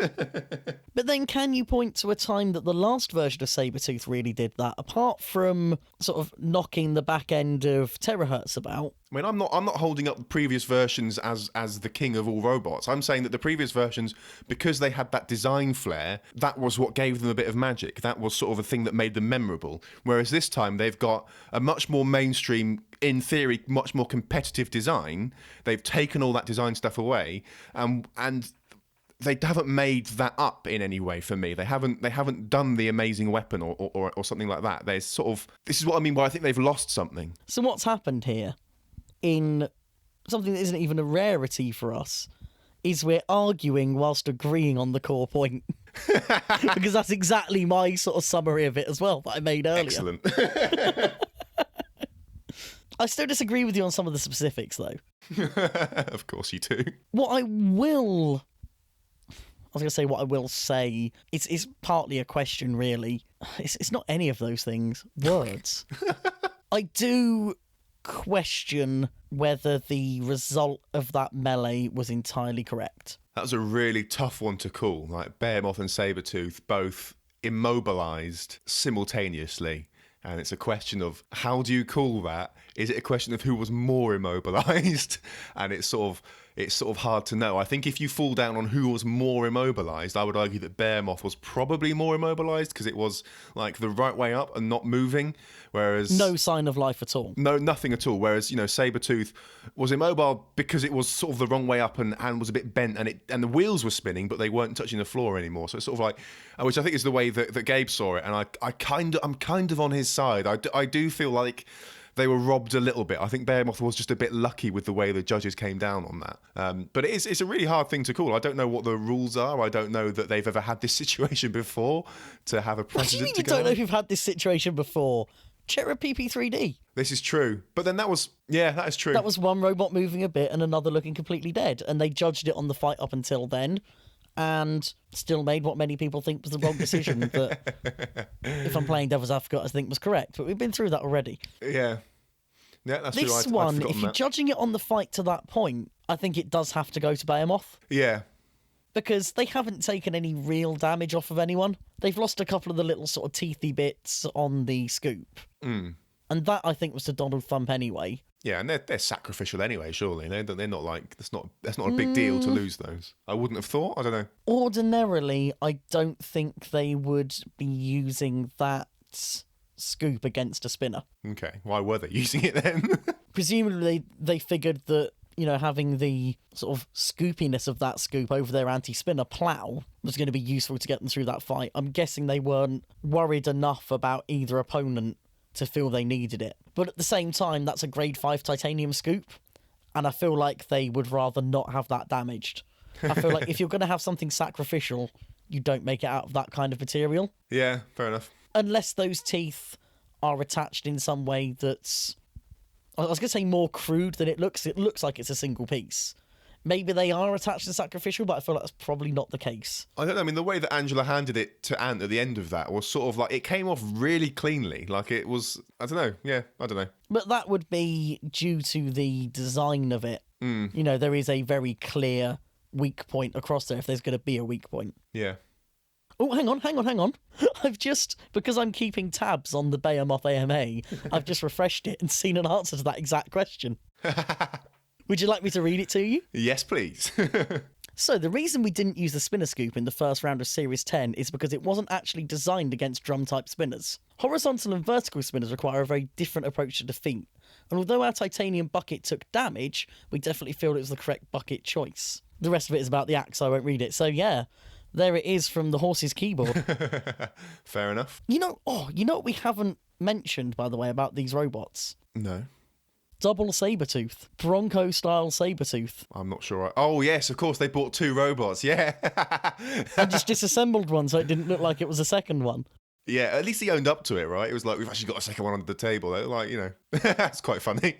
[SPEAKER 2] But then can you point to a time that the last version of Sabretooth really did that, apart from sort of knocking the back end of Terahertz about?
[SPEAKER 1] I mean, I'm not holding up the previous versions as the king of all robots. I'm saying that the previous versions, because they had that design flair, that was what gave them a bit of magic. That was sort of a thing that made them memorable. Whereas this time they've got a much more mainstream, in theory, much more competitive design. They've taken all that design stuff away, and they haven't made that up in any way for me. They haven't done the amazing weapon or something like that. There's sort of, this is what I mean by I think they've lost something.
[SPEAKER 2] So what's happened here, in something that isn't even a rarity for us, is we're arguing whilst agreeing on the core point. Because that's exactly my sort of summary of it as well that I made earlier.
[SPEAKER 1] Excellent.
[SPEAKER 2] I still disagree with you on some of the specifics, though.
[SPEAKER 1] Of course you do.
[SPEAKER 2] What I will say, it's partly a question, really. It's not any of those things. Words. I do question whether the result of that melee was entirely correct.
[SPEAKER 1] That was a really tough one to call. Like, Behemoth and Sabretooth both immobilised simultaneously. And it's a question of, how do you call that? Is it a question of who was more immobilised? And it's sort of hard to know. I think if you fall down on who was more immobilised, I would argue that Behemoth was probably more immobilised because it was like the right way up and not moving, whereas
[SPEAKER 2] no sign of life at all.
[SPEAKER 1] No, nothing at all. Whereas, Sabretooth was immobile because it was sort of the wrong way up and was a bit bent, and the wheels were spinning, but they weren't touching the floor anymore. So it's sort of like, which I think is the way that Gabe saw it, and I'm kind of on his side. I do feel like they were robbed a little bit. I think Behemoth was just a bit lucky with the way the judges came down on that. But it's a really hard thing to call. I don't know what the rules are. I don't know that they've ever had this situation before to have a precedent.
[SPEAKER 2] What do you mean you don't know if you've had this situation before? Cherub PP3D.
[SPEAKER 1] This is true. But then that is true.
[SPEAKER 2] That was one robot moving a bit and another looking completely dead. And they judged it on the fight up until then and still made what many people think was the wrong decision. But if I'm playing devil's advocate, I think was correct. But we've been through that already.
[SPEAKER 1] Yeah. Yeah, that's true.
[SPEAKER 2] This one, if you're judging it on the fight to that point, I think it does have to go to Behemoth.
[SPEAKER 1] Yeah.
[SPEAKER 2] Because they haven't taken any real damage off of anyone. They've lost a couple of the little sort of teethy bits on the scoop.
[SPEAKER 1] Mm.
[SPEAKER 2] And that, I think, was to Donald Thump anyway.
[SPEAKER 1] Yeah, and they're sacrificial anyway, surely. They're not like, that's not a big deal to lose those. I wouldn't have thought. I don't know.
[SPEAKER 2] Ordinarily, I don't think they would be using that scoop against a spinner.
[SPEAKER 1] Okay, why were they using it then?
[SPEAKER 2] Presumably, they figured that, having the sort of scoopiness of that scoop over their anti-spinner plough was going to be useful to get them through that fight. I'm guessing they weren't worried enough about either opponent to feel they needed it. But at the same time, that's a grade 5 titanium scoop, and I feel like they would rather not have that damaged. I feel like if you're going to have something sacrificial, you don't make it out of that kind of material.
[SPEAKER 1] Yeah, fair enough.
[SPEAKER 2] Unless those teeth are attached in some way that's, I was going to say more crude than it looks. It looks like it's a single piece. Maybe they are attached to sacrificial, but I feel like that's probably not the case.
[SPEAKER 1] I don't know. I mean, the way that Angela handed it to Ant at the end of that was sort of like, it came off really cleanly. Like it was, I don't know. Yeah, I don't know.
[SPEAKER 2] But that would be due to the design of it.
[SPEAKER 1] Mm.
[SPEAKER 2] There is a very clear weak point across there if there's going to be a weak point.
[SPEAKER 1] Yeah.
[SPEAKER 2] Oh, hang on. I've just, because I'm keeping tabs on the Behemoth AMA, I've just refreshed it and seen an answer to that exact question. Would you like me to read it to you?
[SPEAKER 1] Yes, please.
[SPEAKER 2] So, the reason we didn't use the spinner scoop in the first round of Series 10 is because it wasn't actually designed against drum-type spinners. Horizontal and vertical spinners require a very different approach to defeat, and although our titanium bucket took damage, we definitely feel it was the correct bucket choice. The rest of it is about the axe, so I won't read it. So, yeah, there it is from the horse's keyboard.
[SPEAKER 1] Fair enough.
[SPEAKER 2] You know what we haven't mentioned, by the way, about these robots?
[SPEAKER 1] No.
[SPEAKER 2] double Sabretooth. Bronco-style Sabretooth.
[SPEAKER 1] I'm not sure. Oh, yes, of course, they bought 2 robots, yeah.
[SPEAKER 2] And just disassembled one so it didn't look like it was a second one.
[SPEAKER 1] Yeah, at least he owned up to it, right? It was like, we've actually got a second one under the table. Like, that's quite funny.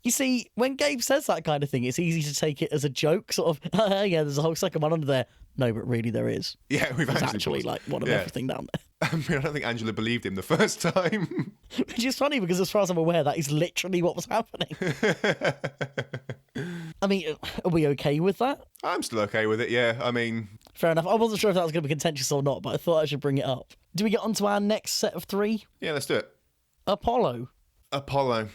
[SPEAKER 2] You see, when Gabe says that kind of thing, it's easy to take it as a joke, sort of, yeah, there's a whole second one under there. No, but really there is.
[SPEAKER 1] Yeah, we've
[SPEAKER 2] There's
[SPEAKER 1] actually
[SPEAKER 2] like one of everything down there.
[SPEAKER 1] I mean, I don't think Angela believed him the first time.
[SPEAKER 2] Which is funny because as far as I'm aware, that is literally what was happening. I mean, are we okay with that?
[SPEAKER 1] I'm still okay with it, yeah. I mean...
[SPEAKER 2] Fair enough. I wasn't sure if that was going to be contentious or not, but I thought I should bring it up. Do we get on to our next set of 3?
[SPEAKER 1] Yeah, let's do it.
[SPEAKER 2] Apollo.
[SPEAKER 1] Apollo.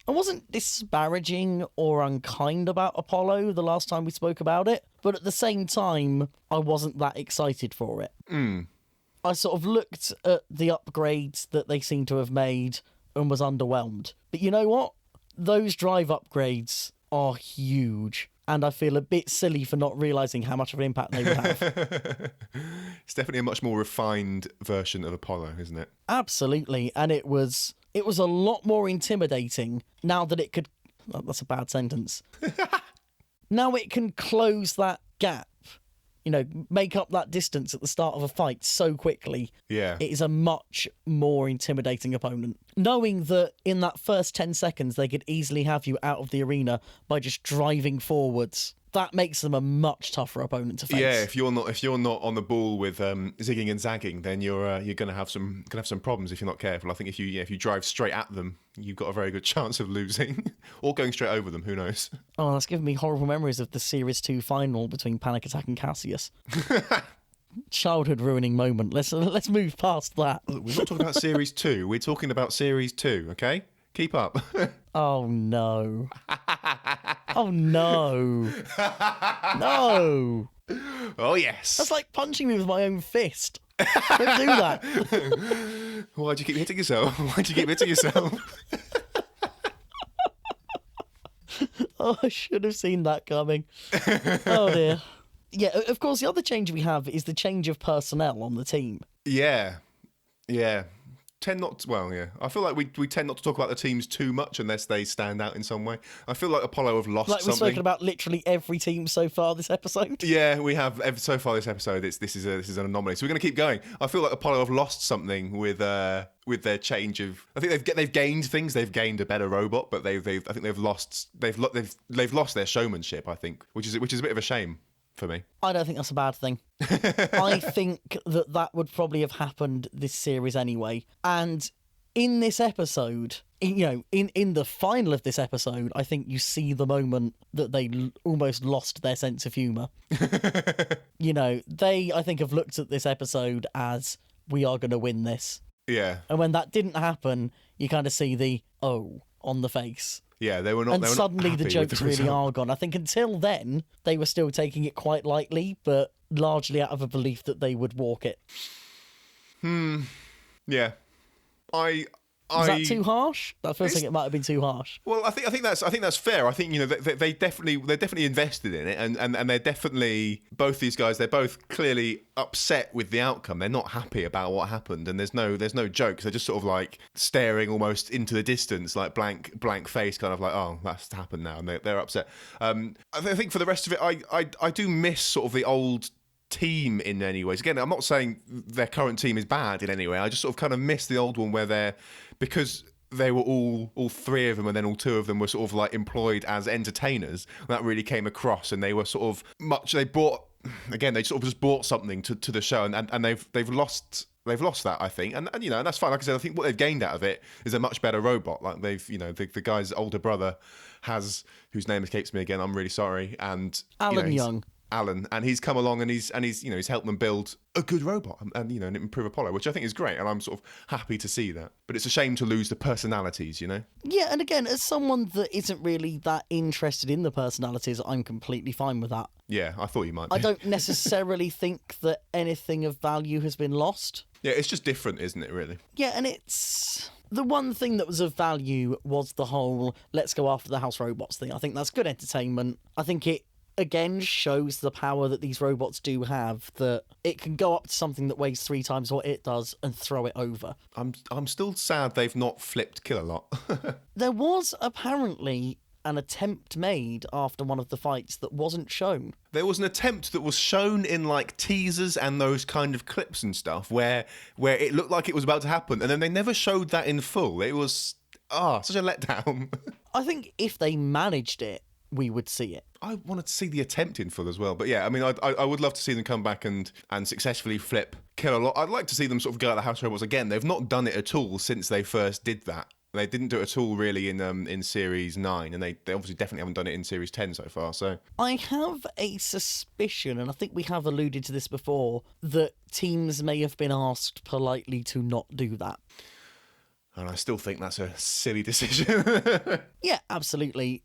[SPEAKER 2] I wasn't disparaging or unkind about Apollo the last time we spoke about it, but at the same time, I wasn't that excited for it. I sort of looked at the upgrades that they seem to have made and was underwhelmed. But you know what? Those drive upgrades are huge, and I feel a bit silly for not realising how much of an impact they would have.
[SPEAKER 1] It's definitely a much more refined version of Apollo, isn't it?
[SPEAKER 2] Absolutely, and it was a lot more intimidating now that it could... Oh, that's a bad sentence. Now it can close that gap, make up that distance at the start of a fight so quickly.
[SPEAKER 1] Yeah.
[SPEAKER 2] It is a much more intimidating opponent. Knowing that in that first 10 seconds they could easily have you out of the arena by just driving forwards, that makes them a much tougher opponent to face.
[SPEAKER 1] Yeah, if you're not on the ball with zigging and zagging, then you're gonna have some problems if you're not careful. I think if you drive straight at them, you've got a very good chance of losing or going straight over them. Who knows?
[SPEAKER 2] Oh, that's giving me horrible memories of the Series 2 final between Panic Attack and Cassius. Childhood ruining moment. Let's move past that.
[SPEAKER 1] Look, we're not talking about Series 2. We're talking about Series 2. Okay, keep up.
[SPEAKER 2] Oh no. Oh no. No.
[SPEAKER 1] Oh yes.
[SPEAKER 2] That's like punching me with my own fist. Don't do that.
[SPEAKER 1] Why'd you keep hitting yourself?
[SPEAKER 2] Oh, I should have seen that coming. Oh dear. Yeah, of course, the other change we have is the change of personnel on the team.
[SPEAKER 1] Yeah. I feel like we tend not to talk about the teams too much unless they stand out in some way. I feel like Apollo have lost
[SPEAKER 2] Like we've
[SPEAKER 1] something.
[SPEAKER 2] spoken about literally every team so far this episode.
[SPEAKER 1] Yeah, we have so far this episode. This is an anomaly. So we're going to keep going. I feel like Apollo have lost something with their change of. I think they've gained things. They've gained a better robot, but I think they've lost their showmanship. I think, which is a bit of a shame for me.
[SPEAKER 2] I don't think that's a bad thing. I think that would probably have happened this series anyway. And in this episode, in the final of this episode, I think you see the moment that they almost lost their sense of humour. They, I think, have looked at this episode as, we are going to win this.
[SPEAKER 1] Yeah.
[SPEAKER 2] And when that didn't happen, you kind of see the, oh, on the face.
[SPEAKER 1] Yeah, they were not.
[SPEAKER 2] And suddenly the jokes really
[SPEAKER 1] result.
[SPEAKER 2] are gone. I think until then, they were still taking it quite lightly, but largely out of a belief that they would walk it.
[SPEAKER 1] Yeah.
[SPEAKER 2] Was that too harsh? That feels like it might have been too harsh.
[SPEAKER 1] Well, I think that's fair. I think they're definitely invested in it, and they're definitely, both these guys, they're both clearly upset with the outcome. They're not happy about what happened, and there's no jokes. They're just sort of like staring almost into the distance, like blank face, kind of like, oh, that's happened now, and they're upset. I think for the rest of it, I do miss sort of the old team in many ways. Again, I'm not saying their current team is bad in any way. I just sort of kind of miss the old one where because they were all 3 of them, and then all 2 of them were sort of like employed as entertainers. That really came across, and they were sort of they sort of just brought something to the show, and they've lost that, I think, and that's fine. Like I said, I think what they've gained out of it is a much better robot. Like the guy's older brother has, whose name escapes me again, I'm really sorry, and
[SPEAKER 2] Alan Young.
[SPEAKER 1] Alan, and he's come along and he's helped them build a good robot and improve Apollo, which I think is great, and I'm sort of happy to see that. But it's a shame to lose the personalities,
[SPEAKER 2] Yeah, and again, as someone that isn't really that interested in the personalities, I'm completely fine with that.
[SPEAKER 1] Yeah, I thought you might be.
[SPEAKER 2] I don't necessarily think that anything of value has been lost.
[SPEAKER 1] Yeah, it's just different, isn't it, really?
[SPEAKER 2] Yeah, and it's... The one thing that was of value was the whole let's go after the house robots thing. I think that's good entertainment. I think it again shows the power that these robots do have, that it can go up to something that weighs 3 times what it does and throw it over.
[SPEAKER 1] I'm still sad they've not flipped Kill-A-Lot.
[SPEAKER 2] There was apparently an attempt made after one of the fights that wasn't shown.
[SPEAKER 1] There was an attempt that was shown in like teasers and those kind of clips and stuff where it looked like it was about to happen, and then they never showed that in full. It was such a letdown.
[SPEAKER 2] I think if they managed it, we would see it.
[SPEAKER 1] I wanted to see the attempt in full as well, but yeah, I mean, I would love to see them come back and successfully flip Kill-A-Lot. I'd like to see them sort of go at the house robots again. They've not done it at all since they first did that. They didn't do it at all really in Series 9, and they obviously definitely haven't done it in Series 10 so far. So
[SPEAKER 2] I have a suspicion, and I think we have alluded to this before, that teams may have been asked politely to not do that.
[SPEAKER 1] And I still think that's a silly decision.
[SPEAKER 2] Yeah, absolutely.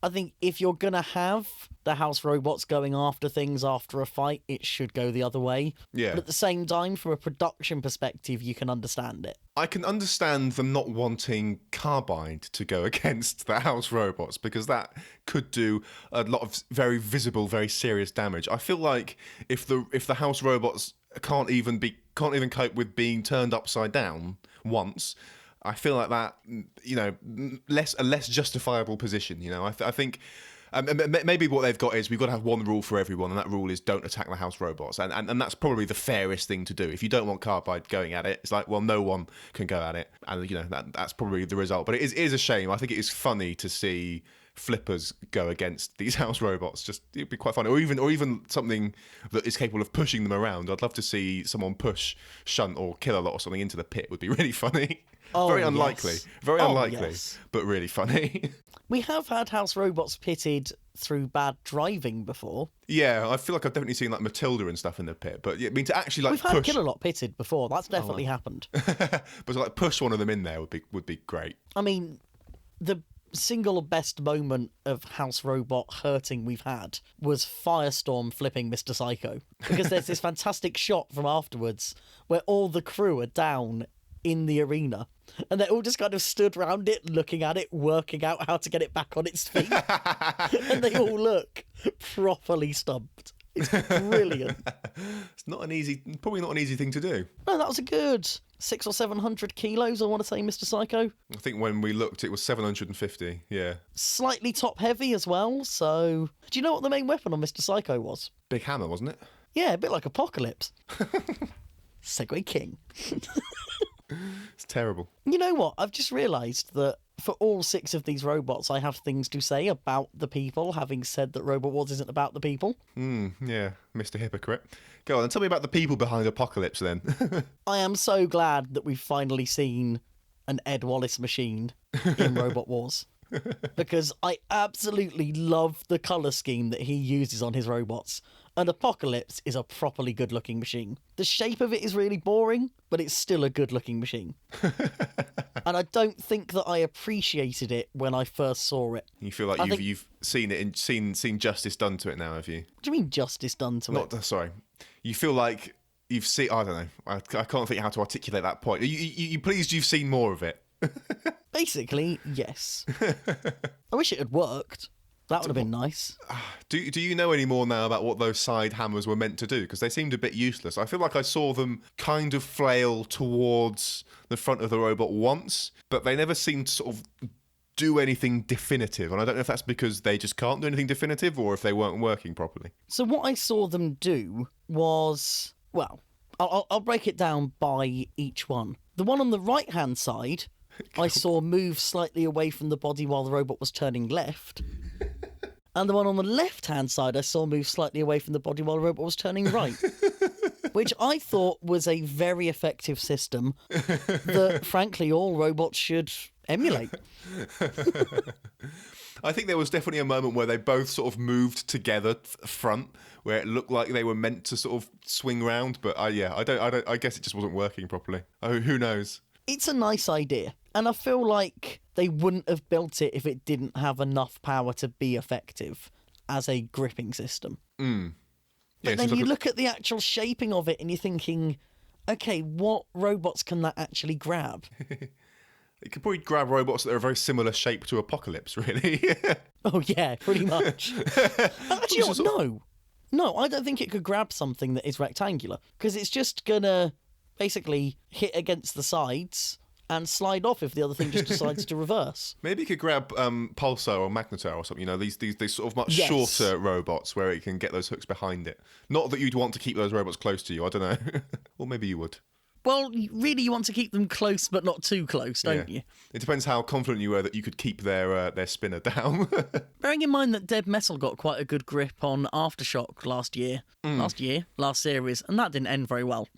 [SPEAKER 2] I think if you're going to have the house robots going after things after a fight, it should go the other way.
[SPEAKER 1] Yeah.
[SPEAKER 2] But at the same time, from a production perspective, you can understand it.
[SPEAKER 1] I can understand them not wanting Carbide to go against the house robots, because that could do a lot of very visible, very serious damage. I feel like if the house robots can't even cope with being turned upside down once, I feel like that, you know, a less justifiable position. You know, I think maybe what they've got is we've got to have one rule for everyone, and that rule is don't attack the house robots, and that's probably the fairest thing to do. If you don't want Carbide going at it, it's like, well, no one can go at it, and you know that's probably the result. But it is a shame. I think it is funny to see flippers go against these house robots. Just it'd be quite funny, or even something that is capable of pushing them around. I'd love to see someone push Shunt or Kill-A-Lot or something into the pit. Would be really funny.
[SPEAKER 2] Oh,
[SPEAKER 1] very unlikely,
[SPEAKER 2] yes.
[SPEAKER 1] very unlikely,
[SPEAKER 2] Yes.
[SPEAKER 1] but really funny.
[SPEAKER 2] We have had house robots pitted through bad driving before.
[SPEAKER 1] Yeah, I feel like I've definitely seen like Matilda and stuff in the pit, but yeah, I mean to actually like
[SPEAKER 2] We've
[SPEAKER 1] push,
[SPEAKER 2] had Kill-A-Lot pitted before. That's definitely happened.
[SPEAKER 1] but to, like push one of them in there would be great.
[SPEAKER 2] I mean, the single best moment of house robot hurting we've had was Firestorm flipping Mr. Psycho, because there's this fantastic shot from afterwards where all the crew are down in the arena and they're all just kind of stood around it looking at it, working out how to get it back on its feet. And they all look properly stumped. It's brilliant.
[SPEAKER 1] It's probably not an easy thing to do.
[SPEAKER 2] No, that was a good 600 or 700 kilos, I want to say, Mr. Psycho.
[SPEAKER 1] I think when we looked it was 750. Yeah,
[SPEAKER 2] Slightly top heavy as well. So do you know what the main weapon on Mr. Psycho was?
[SPEAKER 1] big hammer, wasn't it?
[SPEAKER 2] Yeah, a bit like Apocalypse. Segway King.
[SPEAKER 1] It's terrible.
[SPEAKER 2] You know what? I've just realised that for all 6 of these robots, I have things to say about the people, having said that Robot Wars isn't about the people.
[SPEAKER 1] Yeah, Mr. Hypocrite. Go on, and tell me about the people behind Apocalypse then.
[SPEAKER 2] I am so glad that we've finally seen an Ed Wallace machine in Robot Wars. Because I absolutely love the colour scheme that he uses on his robots. And Apocalypse is a properly good-looking machine. The shape of it is really boring, but it's still a good-looking machine. And I don't think that I appreciated it when I first saw it.
[SPEAKER 1] You feel like you've seen it and seen justice done to it now, have you?
[SPEAKER 2] What do you mean justice done to it?
[SPEAKER 1] Sorry. You feel like you've seen... I don't know. I can't think how to articulate that point. You pleased you've seen more of it?
[SPEAKER 2] Basically, yes. I wish it had worked. That would have been nice.
[SPEAKER 1] Do you know any more now about what those side hammers were meant to do? Because they seemed a bit useless. I feel like I saw them kind of flail towards the front of the robot once, but they never seemed to sort of do anything definitive. And I don't know if that's because they just can't do anything definitive or if they weren't working properly.
[SPEAKER 2] So what I saw them do was... Well, I'll break it down by each one. The one on the right-hand side, I saw move slightly away from the body while the robot was turning left. And the one on the left-hand side I saw move slightly away from the body while the robot was turning right. Which I thought was a very effective system that, frankly, all robots should emulate.
[SPEAKER 1] I think there was definitely a moment where they both sort of moved together front, where it looked like they were meant to sort of swing round. But I guess it just wasn't working properly. Oh, who knows? It's
[SPEAKER 2] a nice idea. And I feel like they wouldn't have built it if it didn't have enough power to be effective as a gripping system.
[SPEAKER 1] Yeah,
[SPEAKER 2] but then you look at the actual shaping of it and you're thinking, okay, what robots can that actually grab?
[SPEAKER 1] It could probably grab robots that are a very similar shape to Apocalypse, really.
[SPEAKER 2] Oh yeah, pretty much. Actually, no, I don't think it could grab something that is rectangular because it's just gonna basically hit against the sides and slide off if the other thing just decides to reverse.
[SPEAKER 1] Maybe it could grab Pulsar or Magnetar or something. You know, these sort of much
[SPEAKER 2] Yes.
[SPEAKER 1] shorter robots where it can get those hooks behind it. Not that you'd want to keep those robots close to you. I don't know. Or maybe you would.
[SPEAKER 2] Well, really, you want to keep them close, but not too close, don't you?
[SPEAKER 1] It depends how confident you were that you could keep their spinner down.
[SPEAKER 2] Bearing in mind that Dead Metal got quite a good grip on Aftershock last series, and that didn't end very well.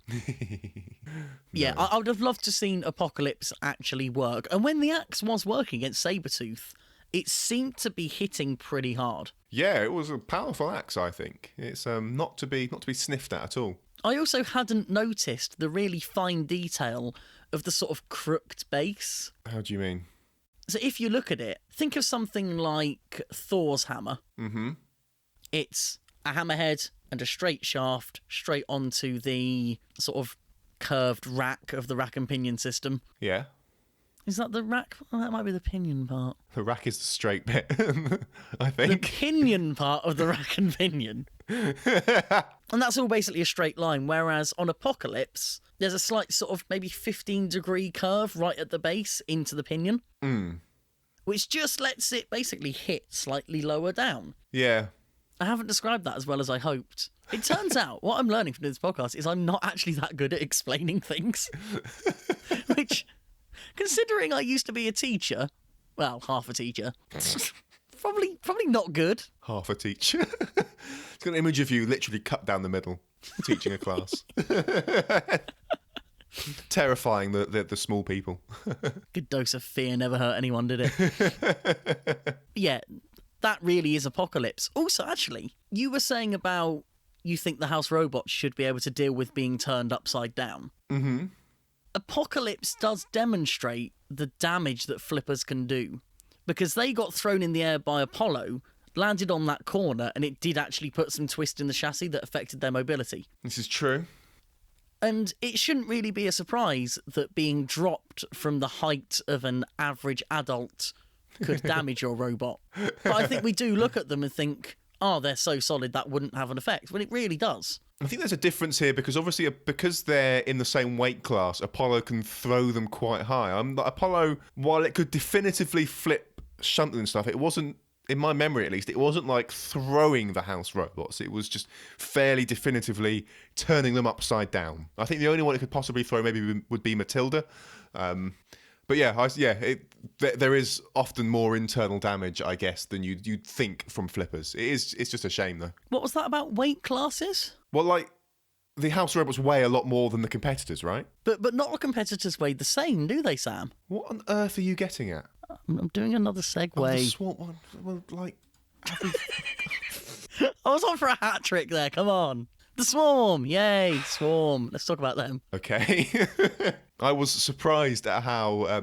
[SPEAKER 2] Yeah, I would have loved to have seen Apocalypse actually work. And when the axe was working against Sabretooth, it seemed to be hitting pretty hard.
[SPEAKER 1] Yeah, it was a powerful axe, I think. It's not to be sniffed at all.
[SPEAKER 2] I also hadn't noticed the really fine detail of the sort of crooked base.
[SPEAKER 1] How do you mean?
[SPEAKER 2] So if you look at it, think of something like Thor's hammer.
[SPEAKER 1] Mm-hmm.
[SPEAKER 2] It's a hammerhead and a straight shaft straight onto the sort of curved rack of the rack and pinion system.
[SPEAKER 1] Yeah.
[SPEAKER 2] Is that the rack? Well, that might be the pinion part.
[SPEAKER 1] The rack is the straight bit, I
[SPEAKER 2] The
[SPEAKER 1] think.
[SPEAKER 2] pinion part of the rack and pinion. And that's all basically a straight line, whereas on Apocalypse, there's a slight sort of maybe 15-degree curve right at the base into the pinion, which just lets it basically hit slightly lower down.
[SPEAKER 1] Yeah.
[SPEAKER 2] I haven't described that as well as I hoped. It turns out what I'm learning from this podcast is I'm not actually that good at explaining things. Which, considering I used to be a teacher, well, half a teacher, probably not good.
[SPEAKER 1] Half a teacher. It's got an image of you literally cut down the middle, teaching a class. Terrifying the small people.
[SPEAKER 2] Good dose of fear never hurt anyone, did it? Yeah, that really is Apocalypse. Also, actually, you were saying about you think the house robots should be able to deal with being turned upside down.
[SPEAKER 1] Mm-hmm.
[SPEAKER 2] Apocalypse does demonstrate the damage that flippers can do, because they got thrown in the air by Apollo, landed on that corner, and it did actually put some twist in the chassis that affected their mobility.
[SPEAKER 1] This is true.
[SPEAKER 2] And it shouldn't really be a surprise that being dropped from the height of an average adult could damage your robot. But I think we do look at them and think, oh, they're so solid that wouldn't have an effect. But it really does.
[SPEAKER 1] I think there's a difference here because obviously because they're in the same weight class, Apollo can throw them quite high. Apollo, while it could definitively flip shunt and stuff, it wasn't, in my memory at least, it wasn't like throwing the house robots. It was just fairly definitively turning them upside down. I think the only one it could possibly throw maybe would be Matilda. But yeah, there is often more internal damage, I guess, than you'd think from flippers. It's just a shame, though.
[SPEAKER 2] What was that about weight classes?
[SPEAKER 1] Well, like, the house robots weigh a lot more than the competitors, right?
[SPEAKER 2] But not all competitors weigh the same, do they, Sam?
[SPEAKER 1] What on earth are you getting at?
[SPEAKER 2] I'm doing another segue.
[SPEAKER 1] Oh, the swamp one. Well, like...
[SPEAKER 2] I was on for a hat trick there, come on. The Swarm, yay, Swarm. Let's talk about them.
[SPEAKER 1] Okay. I was surprised at how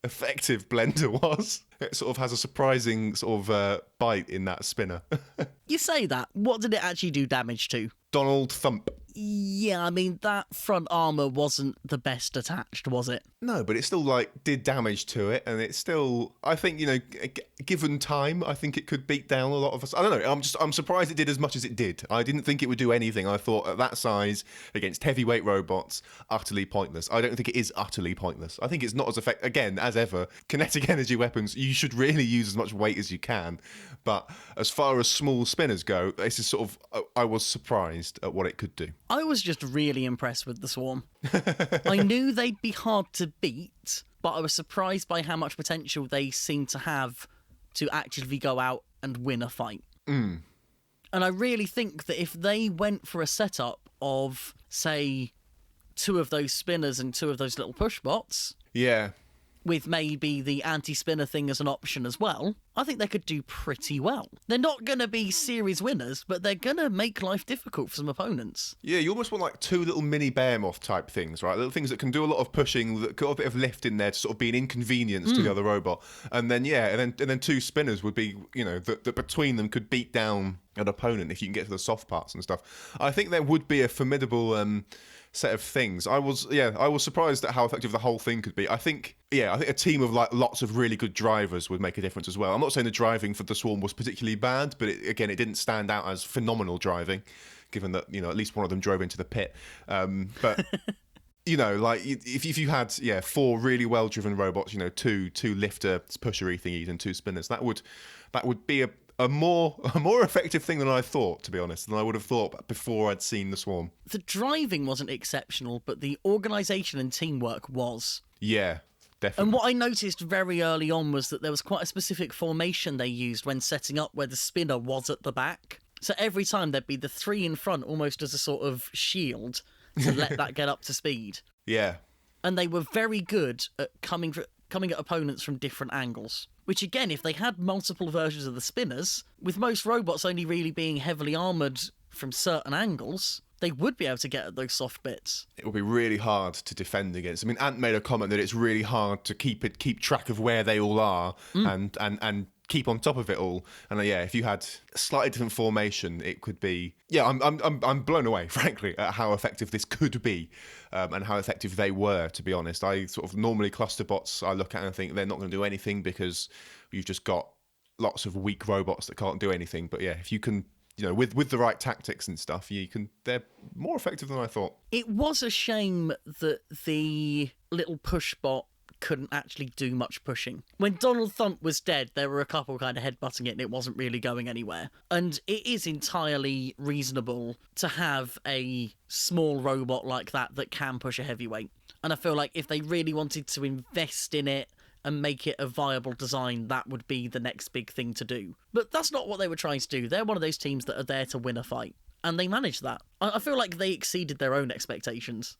[SPEAKER 1] effective Blender was. It sort of has a surprising sort of bite in that spinner.
[SPEAKER 2] You say that, what did it actually do damage to?
[SPEAKER 1] Donald Thump.
[SPEAKER 2] Yeah, I mean, that front armour wasn't the best attached, was it?
[SPEAKER 1] No, but it still, like, did damage to it, and it's still, I think, you know, given time, I think it could beat down a lot of us. I don't know, I'm surprised it did as much as it did. I didn't think it would do anything. I thought at that size, against heavyweight robots, utterly pointless. I don't think it is utterly pointless. I think it's not as effective, again, as ever, kinetic energy weapons, you should really use as much weight as you can, but as far as small spinners go, this is sort of, I was surprised at what it could do.
[SPEAKER 2] I was just really impressed with the Swarm. I knew they'd be hard to beat, but I was surprised by how much potential they seemed to have to actively go out and win a fight. And I really think that if they went for a setup of, say, 2 of those spinners and 2 of those little push bots...
[SPEAKER 1] Yeah.
[SPEAKER 2] With maybe the anti-spinner thing as an option as well, I think they could do pretty well. They're not going to be series winners, but they're going to make life difficult for some opponents.
[SPEAKER 1] Yeah, you almost want like 2 little mini behemoth type things, right? Little things that can do a lot of pushing, that got a bit of lift in there to sort of be an inconvenience to the other robot. And then, and then 2 spinners would be, you know, that between them could beat down an opponent if you can get to the soft parts and stuff. I think there would be a formidable set of things. I was surprised at how effective the whole thing could be. I think a team of like lots of really good drivers would make a difference as well. I'm not saying the driving for the Swarm was particularly bad, but it didn't stand out as phenomenal driving, given that at least one of them drove into the pit. But like if you had 4 really well driven robots, two lifter pushery thingies and 2 spinners, that would be a more effective thing than I thought, to be honest, than I would have thought before I'd seen the Swarm.
[SPEAKER 2] The driving wasn't exceptional, but the organisation and teamwork was.
[SPEAKER 1] Yeah, definitely.
[SPEAKER 2] And what I noticed very early on was that there was quite a specific formation they used when setting up where the spinner was at the back. So every time there'd be the 3 in front almost as a sort of shield to let that get up to speed.
[SPEAKER 1] Yeah.
[SPEAKER 2] And they were very good at coming at opponents from different angles. Which again, if they had multiple versions of the spinners, with most robots only really being heavily armoured from certain angles, they would be able to get at those soft bits. It
[SPEAKER 1] would be really hard to defend against. I mean, Ant made a comment that it's really hard to keep track of where they all are and keep on top of it all. And if you had a slightly different formation, it could be. Yeah, I'm blown away, frankly, at how effective this could be, and how effective they were. To be honest, I sort of normally cluster bots. I look at and think they're not going to do anything because you've just got lots of weak robots that can't do anything. But if you can, with the right tactics and stuff, they're more effective than I thought.
[SPEAKER 2] It was a shame that the little push bot couldn't actually do much pushing. When Donald Thump was dead, there were a couple kind of headbutting it and it wasn't really going anywhere. And it is entirely reasonable to have a small robot like that can push a heavyweight. And I feel like if they really wanted to invest in it and make it a viable design, that would be the next big thing to do. But that's not what they were trying to do. They're one of those teams that are there to win a fight. And they managed that. I feel like they exceeded their own expectations.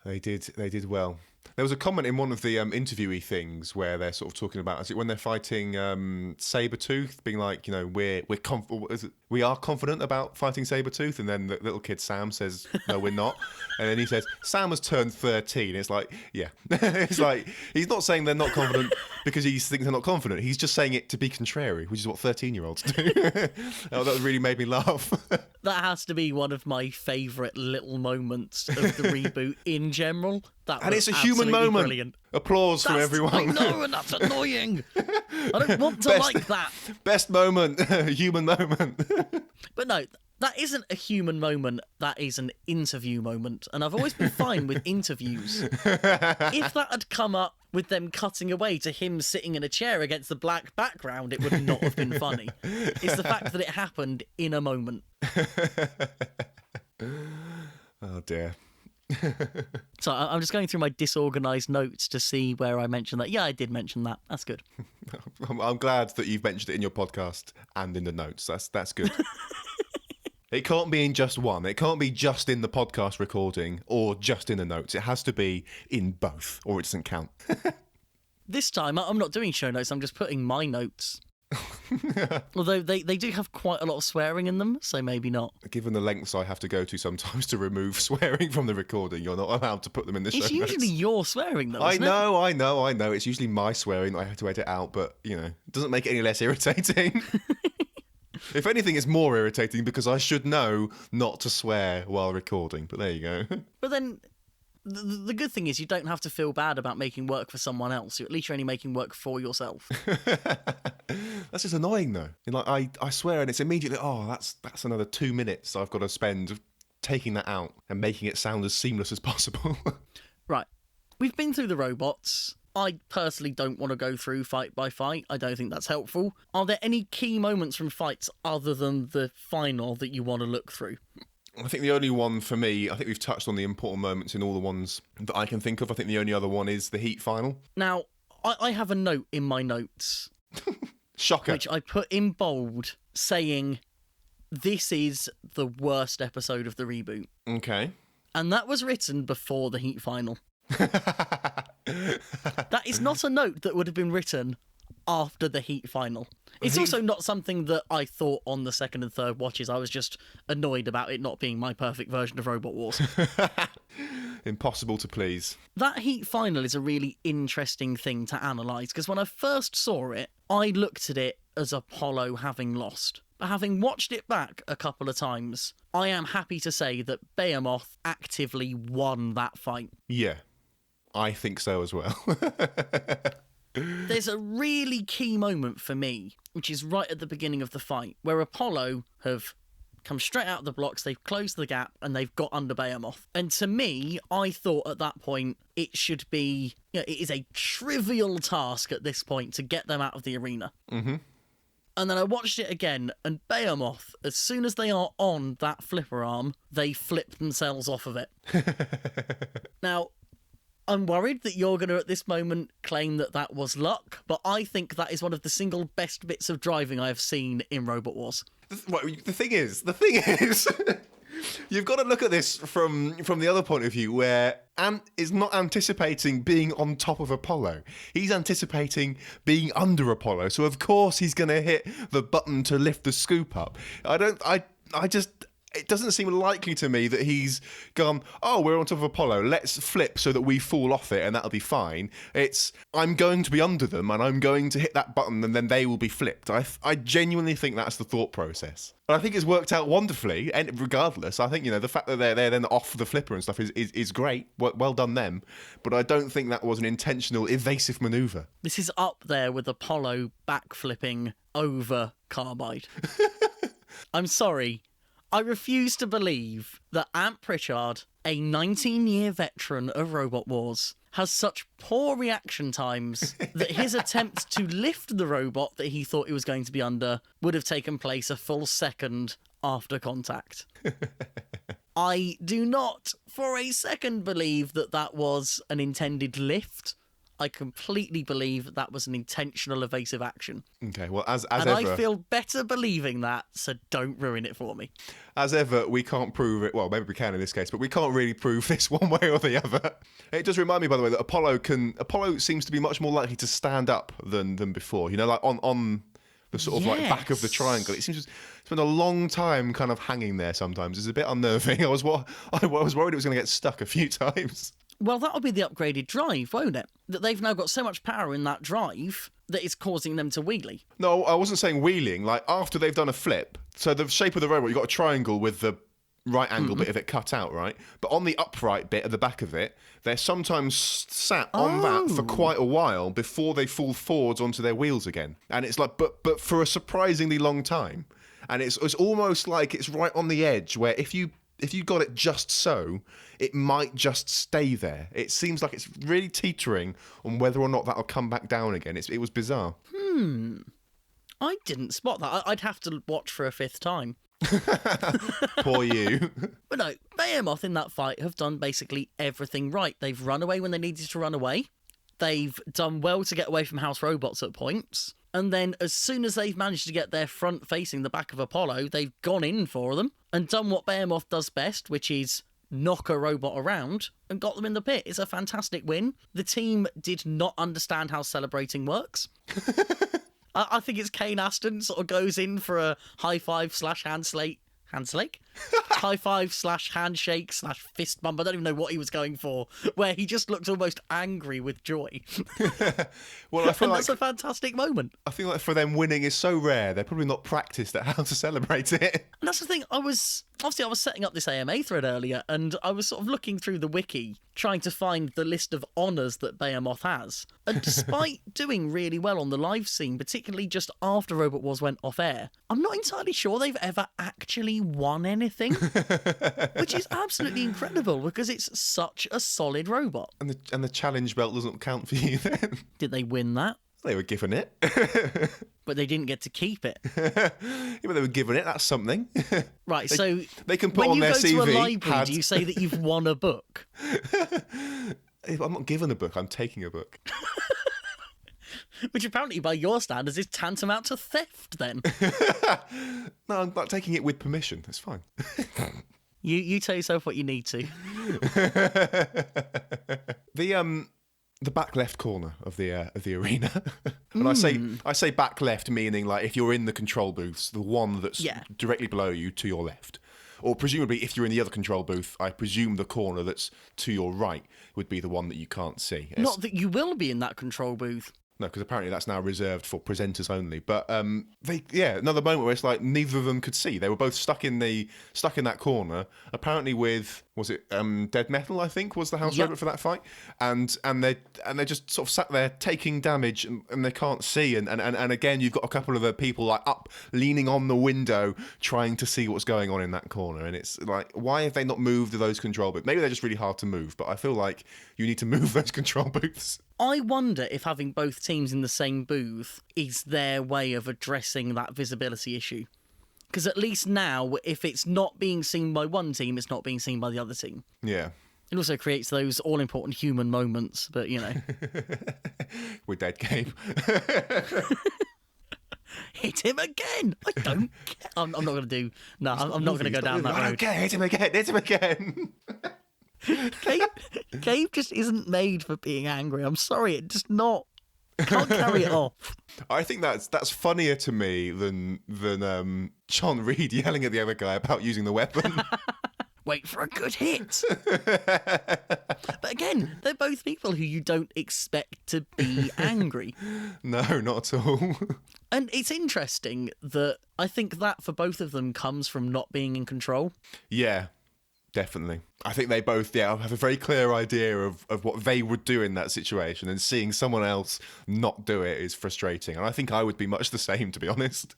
[SPEAKER 1] They did well. There was a comment in one of the interviewee things where they're sort of talking about, is it when they're fighting Sabretooth, being like, we are confident about fighting Sabretooth, and then the little kid Sam says, no, we're not. And then he says, Sam has turned 13. It's like, yeah. It's like, he's not saying they're not confident because he thinks they're not confident. He's just saying it to be contrary, which is what 13-year-olds do. Oh, that really made me laugh.
[SPEAKER 2] That has to be one of my favourite little moments of the reboot in general.
[SPEAKER 1] And it's a human moment.
[SPEAKER 2] Brilliant.
[SPEAKER 1] Applause from everyone.
[SPEAKER 2] I know, and that's annoying. I don't want to like that.
[SPEAKER 1] Best moment, human moment.
[SPEAKER 2] But no, that isn't a human moment. That is an interview moment. And I've always been fine with interviews. If that had come up with them cutting away to him sitting in a chair against the black background, it would not have been funny. It's the fact that it happened in a moment.
[SPEAKER 1] Oh, dear.
[SPEAKER 2] So I'm just going through my disorganised notes to see where I mentioned that. Yeah, I did mention that. That's good.
[SPEAKER 1] I'm glad that you've mentioned it in your podcast and in the notes. That's good. It can't be in just one. It can't be just in the podcast recording or just in the notes. It has to be in both, or it doesn't count.
[SPEAKER 2] This time, I'm not doing show notes. I'm just putting my notes. Although they do have quite a lot of swearing in them, so maybe not.
[SPEAKER 1] Given the lengths I have to go to sometimes to remove swearing from the recording, you're not allowed to put them in the show notes.
[SPEAKER 2] It's usually your swearing, though,
[SPEAKER 1] I know. It's usually my swearing that I have to edit out, but, it doesn't make it any less irritating. If anything, it's more irritating because I should know not to swear while recording, but there you go.
[SPEAKER 2] But then the good thing is you don't have to feel bad about making work for someone else. At least you're only making work for yourself.
[SPEAKER 1] That's just annoying, though. I swear, and it's immediately, that's another 2 minutes I've got to spend taking that out and making it sound as seamless as possible.
[SPEAKER 2] Right. We've been through the robots. I personally don't want to go through fight by fight. I don't think that's helpful. Are there any key moments from fights other than the final that you want to look through?
[SPEAKER 1] I think the only one for me, I think we've touched on the important moments in all the ones that I can think of. I think the only other one is the Heat final.
[SPEAKER 2] Now, I have a note in my notes.
[SPEAKER 1] Shocker.
[SPEAKER 2] Which I put in bold saying, this is the worst episode of the reboot.
[SPEAKER 1] Okay.
[SPEAKER 2] And that was written before the Heat final. That is not a note that would have been written after the Heat final. It's also not something that I thought on the second and third watches. I was just annoyed about it not being my perfect version of Robot Wars.
[SPEAKER 1] Impossible to please.
[SPEAKER 2] That Heat final is a really interesting thing to analyse, because when I first saw it, I looked at it as Apollo having lost. But having watched it back a couple of times, I am happy to say that Behemoth actively won that fight.
[SPEAKER 1] Yeah, I think so as well.
[SPEAKER 2] There's a really key moment for me, which is right at the beginning of the fight, where Apollo have come straight out of the blocks, they've closed the gap, and they've got under Behemoth. And to me, I thought at that point it should be, it is a trivial task at this point to get them out of the arena.
[SPEAKER 1] Mm-hmm.
[SPEAKER 2] And then I watched it again, and Behemoth, as soon as they are on that flipper arm, they flip themselves off of it. Now, I'm worried that you're going to, at this moment, claim that that was luck, but I think that is one of the single best bits of driving I have seen in Robot Wars.
[SPEAKER 1] The thing is, you've got to look at this from the other point of view, where Ant is not anticipating being on top of Apollo. He's anticipating being under Apollo. So of course he's going to hit the button to lift the scoop up. It doesn't seem likely to me that he's gone, oh, we're on top of Apollo, let's flip so that we fall off it and that'll be fine. It's, I'm going to be under them and I'm going to hit that button and then they will be flipped. I genuinely think that's the thought process. And I think it's worked out wonderfully, and regardless, I think, the fact that they're then off the flipper and stuff is great. Well done them. But I don't think that was an intentional evasive manoeuvre.
[SPEAKER 2] This is up there with Apollo backflipping over Carbide. I'm sorry. I refuse to believe that Ant Pritchard, a 19-year veteran of Robot Wars, has such poor reaction times that his attempt to lift the robot that he thought he was going to be under would have taken place a full second after contact. I do not for a second believe that that was an intended lift. I completely believe that was an intentional evasive action.
[SPEAKER 1] Okay, well, as
[SPEAKER 2] and
[SPEAKER 1] ever...
[SPEAKER 2] I feel better believing that, so don't ruin it for me.
[SPEAKER 1] As ever, we can't prove it. Well, maybe we can in this case, but we can't really prove this one way or the other. It does remind me, by the way, that Apollo seems to be much more likely to stand up than before. Like on the sort of like back of the triangle. It seems to spend a long time kind of hanging there sometimes. It's a bit unnerving. I was worried it was going to get stuck a few times.
[SPEAKER 2] Well, that'll be the upgraded drive, won't it? That they've now got so much power in that drive that it's causing them to wheelie.
[SPEAKER 1] No, I wasn't saying wheeling. Like, after they've done a flip, so the shape of the robot, you've got a triangle with the right angle bit of it cut out, right? But on the upright bit at the back of it, they're sometimes sat on that for quite a while before they fall forwards onto their wheels again. And it's like, but for a surprisingly long time. And it's almost like it's right on the edge where if you got it just so, it might just stay there. It seems like it's really teetering on whether or not that'll come back down again. It was bizarre.
[SPEAKER 2] I didn't spot that. I'd have to watch for a fifth time.
[SPEAKER 1] Poor you.
[SPEAKER 2] But no, Behemoth in that fight have done basically everything right. They've run away when they needed to run away. They've done well to get away from house robots at points. And then as soon as they've managed to get their front facing the back of Apollo, they've gone in for them and done what Behemoth does best, which is knock a robot around and got them in the pit. It's a fantastic win. The team did not understand how celebrating works. I think it's Kane Aston sort of goes in for a high five / handslake? High five / handshake / fist bump. I don't even know what he was going for, where he just looked almost angry with joy.
[SPEAKER 1] Well, I feel
[SPEAKER 2] that's a fantastic moment.
[SPEAKER 1] I feel like for them, winning is so rare, they're probably not practiced at how to celebrate it. And
[SPEAKER 2] that's the thing, I was setting up this AMA thread earlier, and I was sort of looking through the wiki, trying to find the list of honours that Behemoth has. And despite doing really well on the live scene, particularly just after Robot Wars went off air, I'm not entirely sure they've ever actually won anything, which is absolutely incredible because it's such a solid robot.
[SPEAKER 1] And the challenge belt doesn't count for you then.
[SPEAKER 2] Did they win that?
[SPEAKER 1] They were given it.
[SPEAKER 2] But they didn't get to keep it.
[SPEAKER 1] Yeah, but they were given it. That's something.
[SPEAKER 2] Right, so
[SPEAKER 1] they can put on their CV.
[SPEAKER 2] When you go to a library, do you say that you've won a book?
[SPEAKER 1] I'm not given a book. I'm taking a book.
[SPEAKER 2] Which apparently, by your standards, is tantamount to theft, then.
[SPEAKER 1] No, I'm not taking it with permission. That's fine.
[SPEAKER 2] You tell yourself what you need to.
[SPEAKER 1] The back left corner of the arena, and I say back left meaning like if you're in the control booths, the one that's directly below you to your left, or presumably if you're in the other control booth, I presume the corner that's to your right would be the one that you can't see.
[SPEAKER 2] Not that you will be in that control booth.
[SPEAKER 1] No, because apparently that's now reserved for presenters only. But another moment where it's like neither of them could see. They were both stuck in that corner. Apparently with, was it Dead Metal, I think, was the house robot for that fight, and they just sort of sat there taking damage and they can't see. And again, you've got a couple of the people like up leaning on the window trying to see what's going on in that corner. And it's like, why have they not moved those control booths? Maybe they're just really hard to move. But I feel like you need to move those control booths.
[SPEAKER 2] I wonder if having both teams in the same booth is their way of addressing that visibility issue. Because at least now, if it's not being seen by one team, it's not being seen by the other team.
[SPEAKER 1] Yeah.
[SPEAKER 2] It also creates those all-important human moments, but, you know.
[SPEAKER 1] We're dead, Gabe.
[SPEAKER 2] Hit him again! I don't care. I'm not going to do... No, I'm not going to go down that road.
[SPEAKER 1] I don't care. Hit him again.
[SPEAKER 2] Gabe just isn't made for being angry. I'm sorry, it just not... Can't carry it off.
[SPEAKER 1] I think that's funnier to me than John Reed yelling at the other guy about using the weapon.
[SPEAKER 2] Wait for a good hit. But again, they're both people who you don't expect to be angry.
[SPEAKER 1] No, not at all.
[SPEAKER 2] And it's interesting that I think that for both of them comes from not being in control.
[SPEAKER 1] Yeah. Definitely. I think they both have a very clear idea of what they would do in that situation, and seeing someone else not do it is frustrating. And I think I would be much the same, to be honest.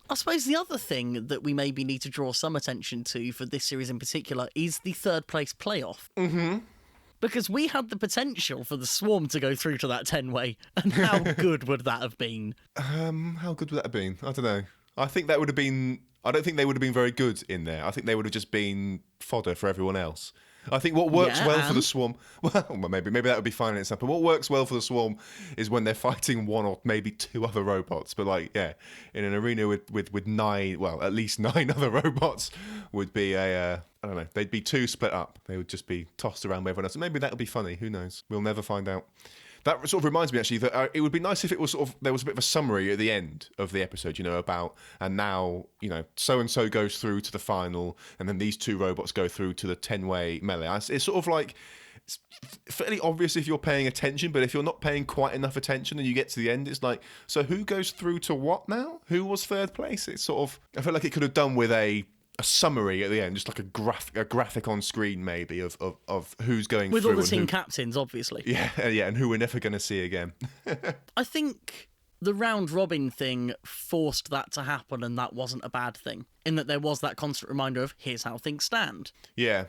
[SPEAKER 2] I suppose the other thing that we maybe need to draw some attention to for this series in particular is the third place playoff. Mm-hmm. Because we had the potential for the Swarm to go through to that 10-way, and how good would that have been?
[SPEAKER 1] How good would that have been? I don't know. I think that would have been... I don't think they would have been very good in there. I think they would have just been fodder for everyone else. I think what works well for the Swarm... Well, maybe that would be fine in itself. But what works well for the Swarm is when they're fighting one or maybe two other robots. But, like, yeah, in an arena with nine... Well, at least 9 other robots would be I don't know. They'd be too split up. They would just be tossed around by everyone else. And maybe that would be funny. Who knows? We'll never find out. That sort of reminds me, actually, that it would be nice if it was sort of, there was a bit of a summary at the end of the episode, about, and now, so-and-so goes through to the final, and then these 2 robots go through to the 10-way melee. It's sort of like, it's fairly obvious if you're paying attention, but if you're not paying quite enough attention and you get to the end, it's like, so who goes through to what now? Who was third place? It's sort of, I feel like it could have done with a summary at the end, just like a graphic on screen maybe of who's going
[SPEAKER 2] with
[SPEAKER 1] through.
[SPEAKER 2] With all the team captains, obviously.
[SPEAKER 1] Yeah, and who we're never going to see again.
[SPEAKER 2] I think the round robin thing forced that to happen, and that wasn't a bad thing, in that there was that constant reminder of, here's how things stand.
[SPEAKER 1] Yeah.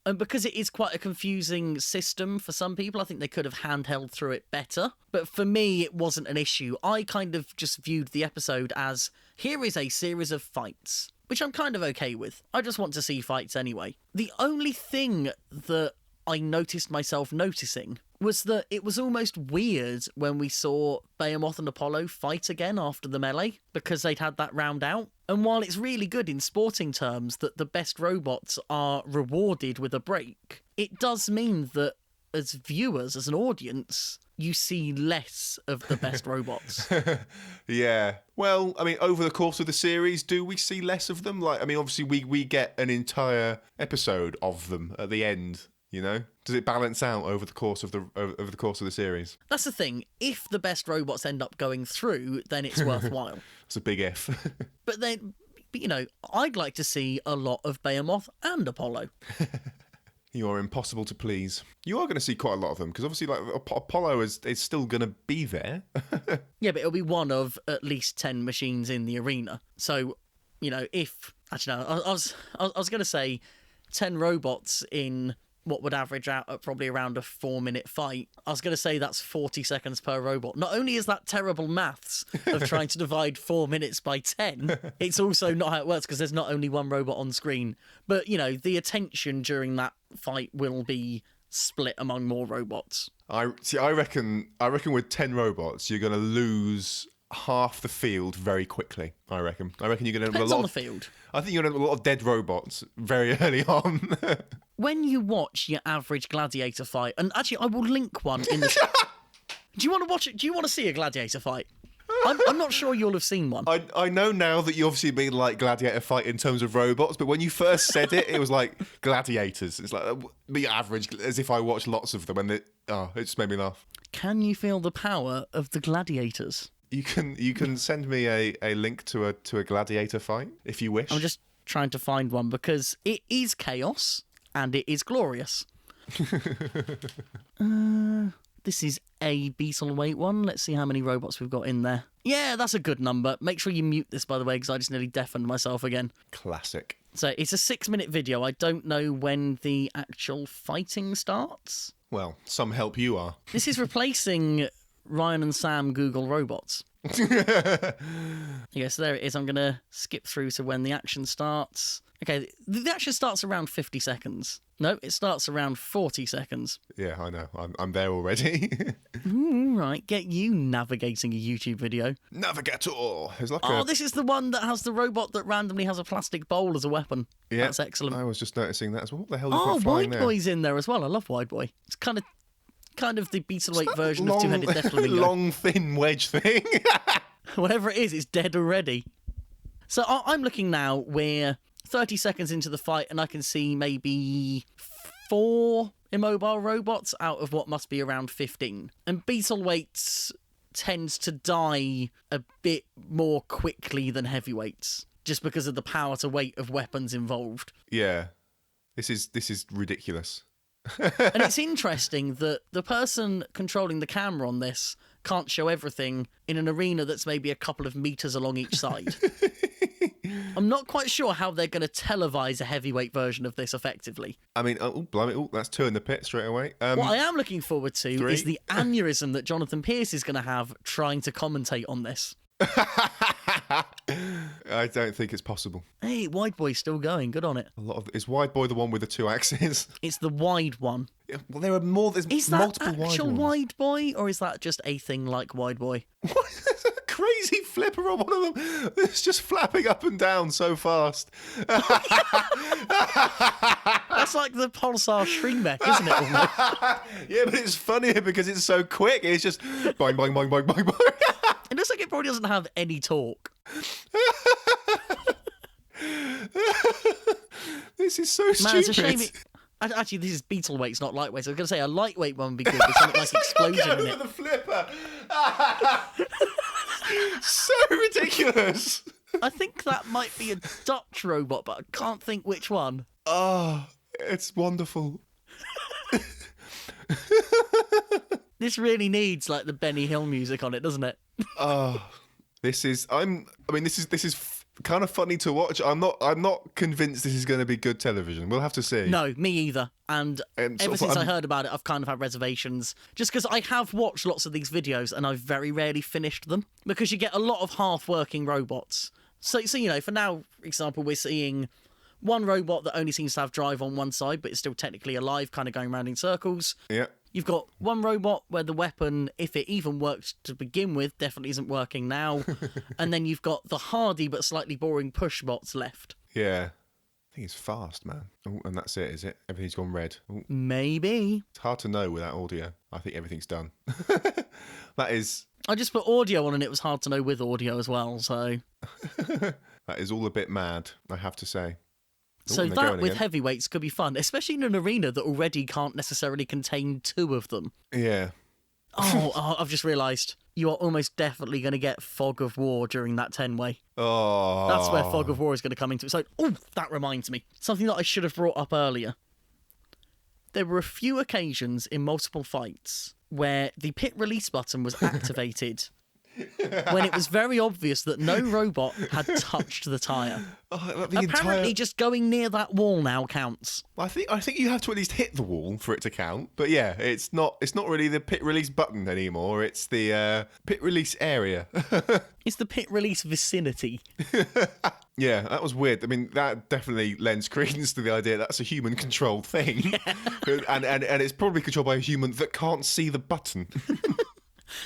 [SPEAKER 2] And because it is quite a confusing system for some people, I think they could have handheld through it better. But for me, it wasn't an issue. I kind of just viewed the episode as, here is a series of fights, which I'm kind of okay with. I just want to see fights anyway. The only thing that I noticed myself noticing was that it was almost weird when we saw Behemoth and Apollo fight again after the melee, because they'd had that round out. And while it's really good in sporting terms that the best robots are rewarded with a break, it does mean that as viewers, as an audience, you see less of the best robots.
[SPEAKER 1] Yeah. Well, I mean, over the course of the series, do we see less of them? Like, I mean, obviously we get an entire episode of them at the end. Does it balance out over the course of the series?
[SPEAKER 2] That's the thing. If the best robots end up going through, then it's worthwhile.
[SPEAKER 1] It's a big if.
[SPEAKER 2] But I'd like to see a lot of Behemoth and Apollo.
[SPEAKER 1] You are impossible to please. You are going to see quite a lot of them, because obviously, like, Apollo is still going to be there.
[SPEAKER 2] Yeah, but it'll be one of at least 10 machines in the arena. So, if actually no, I was going to say 10 robots in what would average out at probably around a 4-minute fight. I was going to say that's 40 seconds per robot. Not only is that terrible maths of trying to divide 4 minutes by 10, it's also not how it works, because there's not only one robot on screen. But, the attention during that fight will be split among more robots.
[SPEAKER 1] I reckon with 10 robots, you're going to lose half the field very quickly. I reckon you're going to have
[SPEAKER 2] Depends
[SPEAKER 1] a lot
[SPEAKER 2] on the
[SPEAKER 1] of
[SPEAKER 2] field. I
[SPEAKER 1] think you're going to have a lot of dead robots very early on.
[SPEAKER 2] When you watch your average gladiator fight, and actually I will link one in the... Do you want to watch it? Do you want to see a gladiator fight? I'm not sure you'll have seen one.
[SPEAKER 1] I know now that you obviously mean like gladiator fight in terms of robots, but when you first said it, it was like gladiators. It's like the average, as if I watched lots of them, and it just made me laugh.
[SPEAKER 2] Can you feel the power of the gladiators?
[SPEAKER 1] You can send me a link to a gladiator fight if you wish.
[SPEAKER 2] I'm just trying to find one because it is chaos and it is glorious. This is a Beetleweight one. Let's see how many robots we've got in there. Yeah, that's a good number. Make sure you mute this, by the way, because I just nearly deafened myself again.
[SPEAKER 1] Classic.
[SPEAKER 2] So it's a 6-minute video. I don't know when the actual fighting starts.
[SPEAKER 1] Well, some help you are.
[SPEAKER 2] This is replacing Ryan and Sam Google robots. Yes, there it is. I'm going to skip through to when the action starts. Okay, the action starts around 50 seconds. No, it starts around 40 seconds.
[SPEAKER 1] Yeah, I know. I'm there already.
[SPEAKER 2] Ooh, right, get you navigating a YouTube video.
[SPEAKER 1] Navigator. It's like
[SPEAKER 2] this is the one that has the robot that randomly has a plastic bowl as a weapon.
[SPEAKER 1] Yeah,
[SPEAKER 2] that's excellent.
[SPEAKER 1] I was just noticing that as well. What the hell is that flying
[SPEAKER 2] Wide
[SPEAKER 1] there?
[SPEAKER 2] Boy's in there as well. I love Wide Boy. It's kind of the Beetleweight version of Two-Headed Death Flamingo.
[SPEAKER 1] Long, thin wedge thing.
[SPEAKER 2] Whatever it is, it's dead already. So I'm looking now. We're 30 seconds into the fight, and I can see maybe 4 immobile robots out of what must be around 15. And Beetleweights tends to die a bit more quickly than heavyweights, just because of the power to weight of weapons involved.
[SPEAKER 1] Yeah, this is ridiculous.
[SPEAKER 2] And it's interesting that the person controlling the camera on this can't show everything in an arena that's maybe a couple of meters along each side. I'm not quite sure how they're going to televise a heavyweight version of this effectively.
[SPEAKER 1] I mean, blimey, that's 2 in the pit straight away.
[SPEAKER 2] What I am looking forward to
[SPEAKER 1] 3.
[SPEAKER 2] is the aneurysm that Jonathan Pierce is going to have trying to commentate on this.
[SPEAKER 1] I don't think it's possible.
[SPEAKER 2] Hey, Wide Boy's still going. Good on it.
[SPEAKER 1] Is Wide Boy the one with the 2 axes?
[SPEAKER 2] It's the wide one.
[SPEAKER 1] Yeah, well, there are more. There's
[SPEAKER 2] Is that
[SPEAKER 1] multiple
[SPEAKER 2] actual
[SPEAKER 1] wide ones.
[SPEAKER 2] Wide Boy, or is that just a thing like Wide Boy?
[SPEAKER 1] What? There's a crazy flipper on one of them. It's just flapping up and down so fast.
[SPEAKER 2] That's like the Pulsar Shriek, isn't it? Almost?
[SPEAKER 1] Yeah, but it's funnier because it's so quick. It's just boing, boing, boing, boing, boing, boing.
[SPEAKER 2] It looks like it probably doesn't have any torque.
[SPEAKER 1] This is so
[SPEAKER 2] Man,
[SPEAKER 1] stupid.
[SPEAKER 2] it's a shame. Actually, this is Beetleweight, it's not lightweight. So I was going to say a lightweight one would be good with something like explosion in it.
[SPEAKER 1] The flipper. So ridiculous.
[SPEAKER 2] I think that might be a Dutch robot, but I can't think which one.
[SPEAKER 1] Oh, it's wonderful.
[SPEAKER 2] This really needs like the Benny Hill music on it, doesn't it?
[SPEAKER 1] This is kind of funny to watch. I'm not convinced this is going to be good television. We'll have to see.
[SPEAKER 2] No, me either. And ever since I heard about it, I've kind of had reservations. Just because I have watched lots of these videos and I've very rarely finished them. Because you get a lot of half-working robots. So you know, for now, for example, we're seeing one robot that only seems to have drive on one side, but it's still technically alive, kind of going around in circles.
[SPEAKER 1] Yeah.
[SPEAKER 2] You've got one robot where the weapon, if it even worked to begin with, definitely isn't working now. And then you've got the hardy but slightly boring push bots left.
[SPEAKER 1] Yeah. I think it's fast, man. Oh, and that's it, is it? Everything's gone red. Ooh.
[SPEAKER 2] Maybe.
[SPEAKER 1] It's hard to know without audio. I think everything's done. That is...
[SPEAKER 2] I just put audio on and it was hard to know with audio as well, so...
[SPEAKER 1] That is all a bit mad, I have to say. Ooh,
[SPEAKER 2] So
[SPEAKER 1] and they're
[SPEAKER 2] that
[SPEAKER 1] going
[SPEAKER 2] with
[SPEAKER 1] again.
[SPEAKER 2] heavyweights could be fun, especially in an arena that already can't necessarily contain 2 of them.
[SPEAKER 1] Yeah.
[SPEAKER 2] Oh, I've just realised. You are almost definitely going to get Fog of War during that 10-way.
[SPEAKER 1] Oh.
[SPEAKER 2] That's where Fog of War is going to come into it. So, that reminds me. Something that I should have brought up earlier. There were a few occasions in multiple fights where the pit release button was activated when it was very obvious that no robot had touched the tyre. Apparently, just going near that wall now counts.
[SPEAKER 1] I think you have to at least hit the wall for it to count. But yeah, it's not really the pit release button anymore. It's the pit release area.
[SPEAKER 2] It's the pit release vicinity.
[SPEAKER 1] Yeah, that was weird. I mean, that definitely lends credence to the idea that's a human-controlled thing, and it's probably controlled by a human that can't see the button.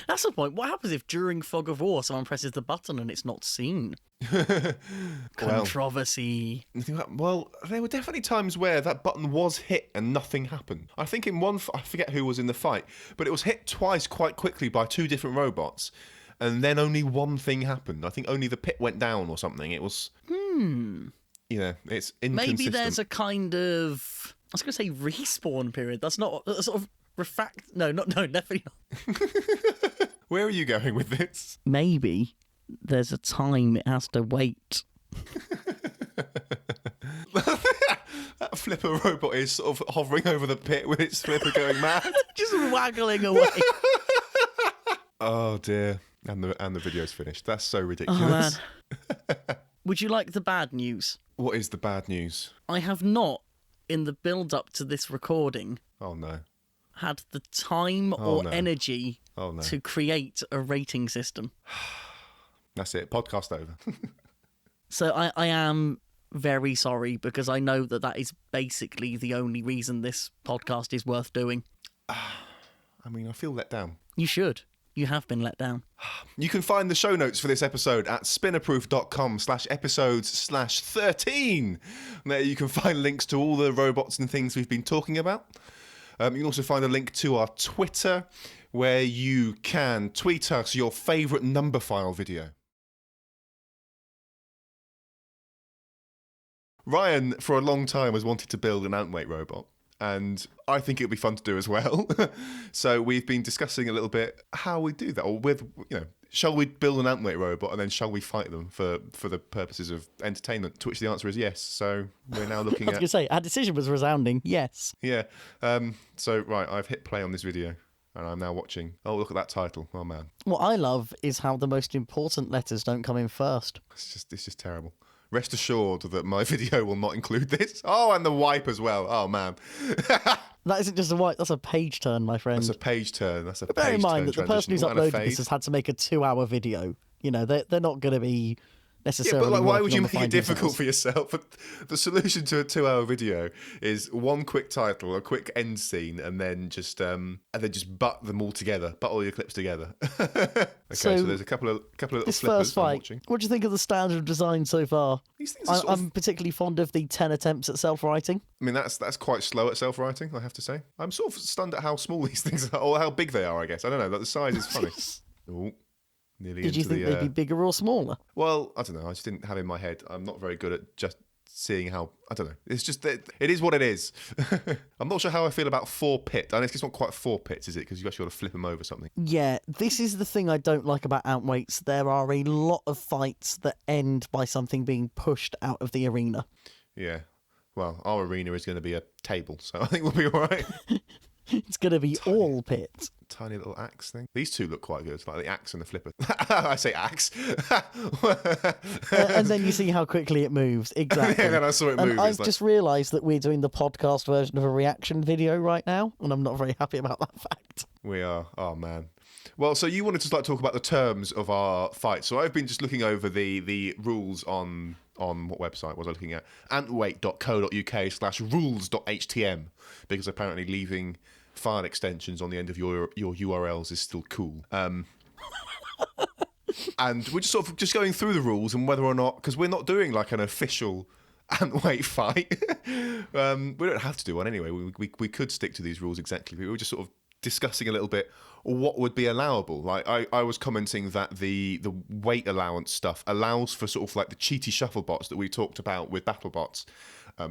[SPEAKER 2] That's the point. What happens if during Fog of War someone presses the button and it's not seen? Controversy.
[SPEAKER 1] Well, there were definitely times where that button was hit and nothing happened. I think in one, I forget who was in the fight, but it was hit twice quite quickly by 2 different robots, and then only one thing happened. I think only the pit went down or something. It was... You know, it's inconsistent.
[SPEAKER 2] Maybe there's a kind of... I was going to say respawn period. That's not... sort of No, definitely not.
[SPEAKER 1] Where are you going with this?
[SPEAKER 2] Maybe there's a time it has to wait.
[SPEAKER 1] That flipper robot is sort of hovering over the pit with its flipper going mad.
[SPEAKER 2] Just waggling away.
[SPEAKER 1] Oh dear. And the video's finished. That's so
[SPEAKER 2] Oh,
[SPEAKER 1] ridiculous.
[SPEAKER 2] man. Would you like the bad news?
[SPEAKER 1] What is the bad news?
[SPEAKER 2] I have not, in the build-up to this recording,
[SPEAKER 1] Oh no.
[SPEAKER 2] had the time
[SPEAKER 1] Oh,
[SPEAKER 2] or
[SPEAKER 1] no.
[SPEAKER 2] energy
[SPEAKER 1] Oh no.
[SPEAKER 2] to create a rating system.
[SPEAKER 1] That's it. Podcast over.
[SPEAKER 2] So I am very sorry, because I know that is basically the only reason this podcast is worth doing.
[SPEAKER 1] I mean, I feel let down.
[SPEAKER 2] You should. You have been let down.
[SPEAKER 1] You can find the show notes for this episode at spinnerproof.com/episodes/13. There you can find links to all the robots and things we've been talking about. You can also find a link to our Twitter, where you can tweet us your favourite number file video. Ryan, for a long time, has wanted to build an ant-weight robot, and I think it would be fun to do as well. So we've been discussing a little bit how we do that, or shall we build an ant-weight robot and then shall we fight them for the purposes of entertainment? To which the answer is yes. So we're now looking
[SPEAKER 2] I was going to say, our decision was resounding, yes.
[SPEAKER 1] Yeah. So, right, I've hit play on this video, and I'm now watching. Oh, look at that title. Oh, man.
[SPEAKER 2] What I love is how the most important letters don't come in first.
[SPEAKER 1] It's just terrible. Rest assured that my video will not include this. Oh, and the wipe as well. Oh, man.
[SPEAKER 2] That isn't just a white, that's a page turn, my friend.
[SPEAKER 1] That's a page turn. That's a
[SPEAKER 2] But
[SPEAKER 1] page turn.
[SPEAKER 2] bear in mind that the person who's
[SPEAKER 1] transition.
[SPEAKER 2] uploaded this has had to make a 2-hour video. You know, they're not going to be
[SPEAKER 1] Yeah,
[SPEAKER 2] necessarily.
[SPEAKER 1] but why
[SPEAKER 2] working
[SPEAKER 1] would you
[SPEAKER 2] on
[SPEAKER 1] make
[SPEAKER 2] the
[SPEAKER 1] it
[SPEAKER 2] fine
[SPEAKER 1] difficult
[SPEAKER 2] details.
[SPEAKER 1] for yourself? The solution to a 2-hour video is one quick title, a quick end scene, and then just butt them all together, butt all your clips together. Okay, so there's a couple of little
[SPEAKER 2] This
[SPEAKER 1] flippers
[SPEAKER 2] first
[SPEAKER 1] I'm
[SPEAKER 2] fight,
[SPEAKER 1] watching.
[SPEAKER 2] what do you think of the standard design so far?
[SPEAKER 1] These things are
[SPEAKER 2] I'm particularly fond of the 10 attempts at self-writing.
[SPEAKER 1] I mean, that's quite slow at self-writing, I have to say. I'm sort of stunned at how small these things are, or how big they are, I guess. I don't know, like the size is funny. Oh, nearly
[SPEAKER 2] Did you
[SPEAKER 1] into
[SPEAKER 2] think
[SPEAKER 1] the...
[SPEAKER 2] they'd be bigger or smaller?
[SPEAKER 1] Well, I don't know. I just didn't have in my head. I'm not very good at just seeing how... I don't know. It's just... It is what it is. I'm not sure how I feel about 4 pit. I know it's not quite 4 pits, is it? Because you've actually got to flip them over something.
[SPEAKER 2] Yeah, this is the thing I don't like about outweights. There are a lot of fights that end by something being pushed out of the arena.
[SPEAKER 1] Yeah. Well, our arena is going to be a table, so I think we'll be all right.
[SPEAKER 2] It's going to be all pit.
[SPEAKER 1] Tiny little axe thing. These two look quite good, like the axe and the flipper. I say axe.
[SPEAKER 2] And then you see how quickly it moves. Exactly.
[SPEAKER 1] And then I saw it move.
[SPEAKER 2] And I've just realised that we're doing the podcast version of a reaction video right now, and I'm not very happy about that fact.
[SPEAKER 1] We are. Oh, man. Well, so you wanted to start talk about the terms of our fight. So I've been just looking over the rules on what website was I looking at? antweight.co.uk/rules.htm, because apparently leaving file extensions on the end of your URLs is still cool. And we're just sort of just going through the rules and whether or not, because we're not doing like an official ant-weight fight. We don't have to do one anyway. We could stick to these rules exactly. We were just sort of discussing a little bit what would be allowable. Like I was commenting that the weight allowance stuff allows for sort of like the cheaty shuffle bots that we talked about with BattleBots,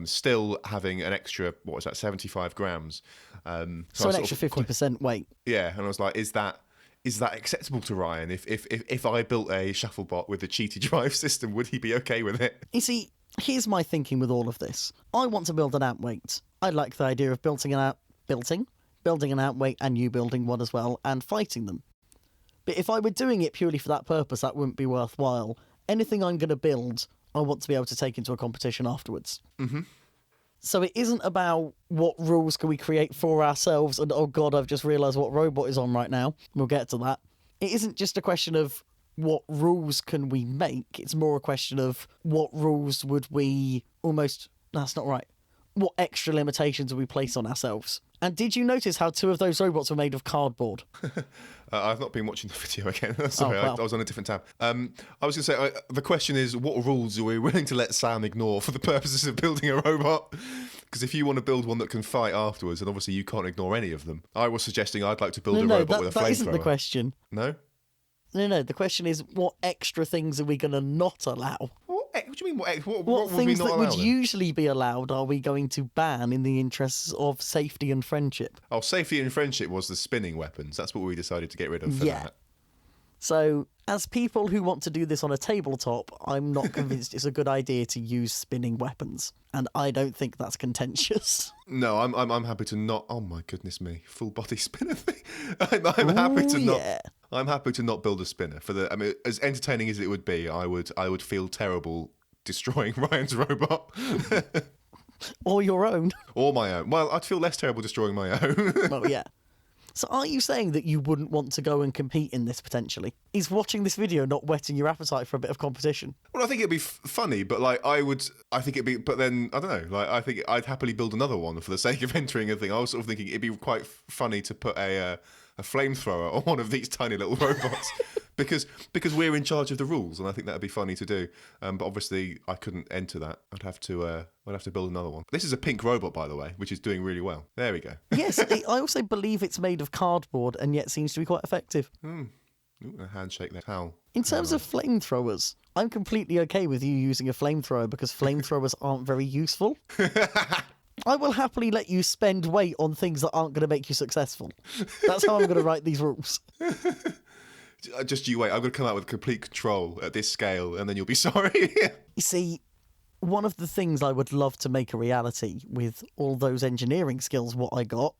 [SPEAKER 1] still having an extra, what was that, 75 grams.
[SPEAKER 2] So an extra 50% weight.
[SPEAKER 1] Yeah, and I was like, is that acceptable to Ryan? If I built a shuffle bot with a cheaty drive system, would he be okay with it?
[SPEAKER 2] You see, here's my thinking with all of this. I want to build an outweight. I like the idea of building an outweight and you building one as well and fighting them. But if I were doing it purely for that purpose, that wouldn't be worthwhile. Anything I'm going to build, I want to be able to take into a competition afterwards.
[SPEAKER 1] Mm-hmm.
[SPEAKER 2] So it isn't about what rules can we create for ourselves and, oh God, I've just realised what robot is on right now. We'll get to that. It isn't just a question of what rules can we make. It's more a question of what rules would we almost... That's not right. What extra limitations would we place on ourselves? And did you notice how 2 of those robots were made of cardboard?
[SPEAKER 1] I've not been watching the video again. Sorry,
[SPEAKER 2] well.
[SPEAKER 1] I was on a different tab. I was going to say, the question is, what rules are we willing to let Sam ignore for the purposes of building a robot? Because if you want to build one that can fight afterwards, then obviously you can't ignore any of them. I was suggesting I'd like to build a robot with a flamethrower.
[SPEAKER 2] That isn't the question.
[SPEAKER 1] No?
[SPEAKER 2] No, the question is, what extra things are we going to not allow?
[SPEAKER 1] What What do you mean? What
[SPEAKER 2] What
[SPEAKER 1] would we
[SPEAKER 2] things
[SPEAKER 1] not
[SPEAKER 2] that
[SPEAKER 1] allow
[SPEAKER 2] would
[SPEAKER 1] then?
[SPEAKER 2] usually be allowed are we going to ban in the interests of safety and friendship?
[SPEAKER 1] Oh, safety and friendship was the spinning weapons. That's what we decided to get rid of for
[SPEAKER 2] Yeah.
[SPEAKER 1] that.
[SPEAKER 2] So, as people who want to do this on a tabletop, I'm not convinced it's a good idea to use spinning weapons, and I don't think that's contentious.
[SPEAKER 1] No, I'm happy to not. Oh my goodness me, full body spinner thing. I'm happy to not.
[SPEAKER 2] Yeah.
[SPEAKER 1] I'm happy to not build a spinner for the. I mean, as entertaining as it would be, I would feel terrible destroying Ryan's robot
[SPEAKER 2] Or your own.
[SPEAKER 1] or my own. Well, I'd feel less terrible destroying my own.
[SPEAKER 2] Well, yeah. So are you saying that you wouldn't want to go and compete in this potentially? Is watching this video not whetting your appetite for a bit of competition?
[SPEAKER 1] Well, I think it'd be funny, but like I think it'd be. But then I don't know. Like I think I'd happily build another one for the sake of entering a thing. I was sort of thinking it'd be quite funny to put a flamethrower on one of these tiny little robots. Because we're in charge of the rules, and I think that'd be funny to do. But obviously, I couldn't enter that. I'd have to build another one. This is a pink robot, by the way, which is doing really well. There we go.
[SPEAKER 2] Yes, I also believe it's made of cardboard and yet seems to be quite effective.
[SPEAKER 1] Ooh, a handshake there. How?
[SPEAKER 2] In terms of flamethrowers, I'm completely okay with you using a flamethrower because flamethrowers aren't very useful. I will happily let you spend weight on things that aren't going to make you successful. That's how I'm going to write these rules.
[SPEAKER 1] Just you wait. I'm going to come out with complete control at this scale, and then you'll be sorry.
[SPEAKER 2] You see, one of the things I would love to make a reality with all those engineering skills, what I got,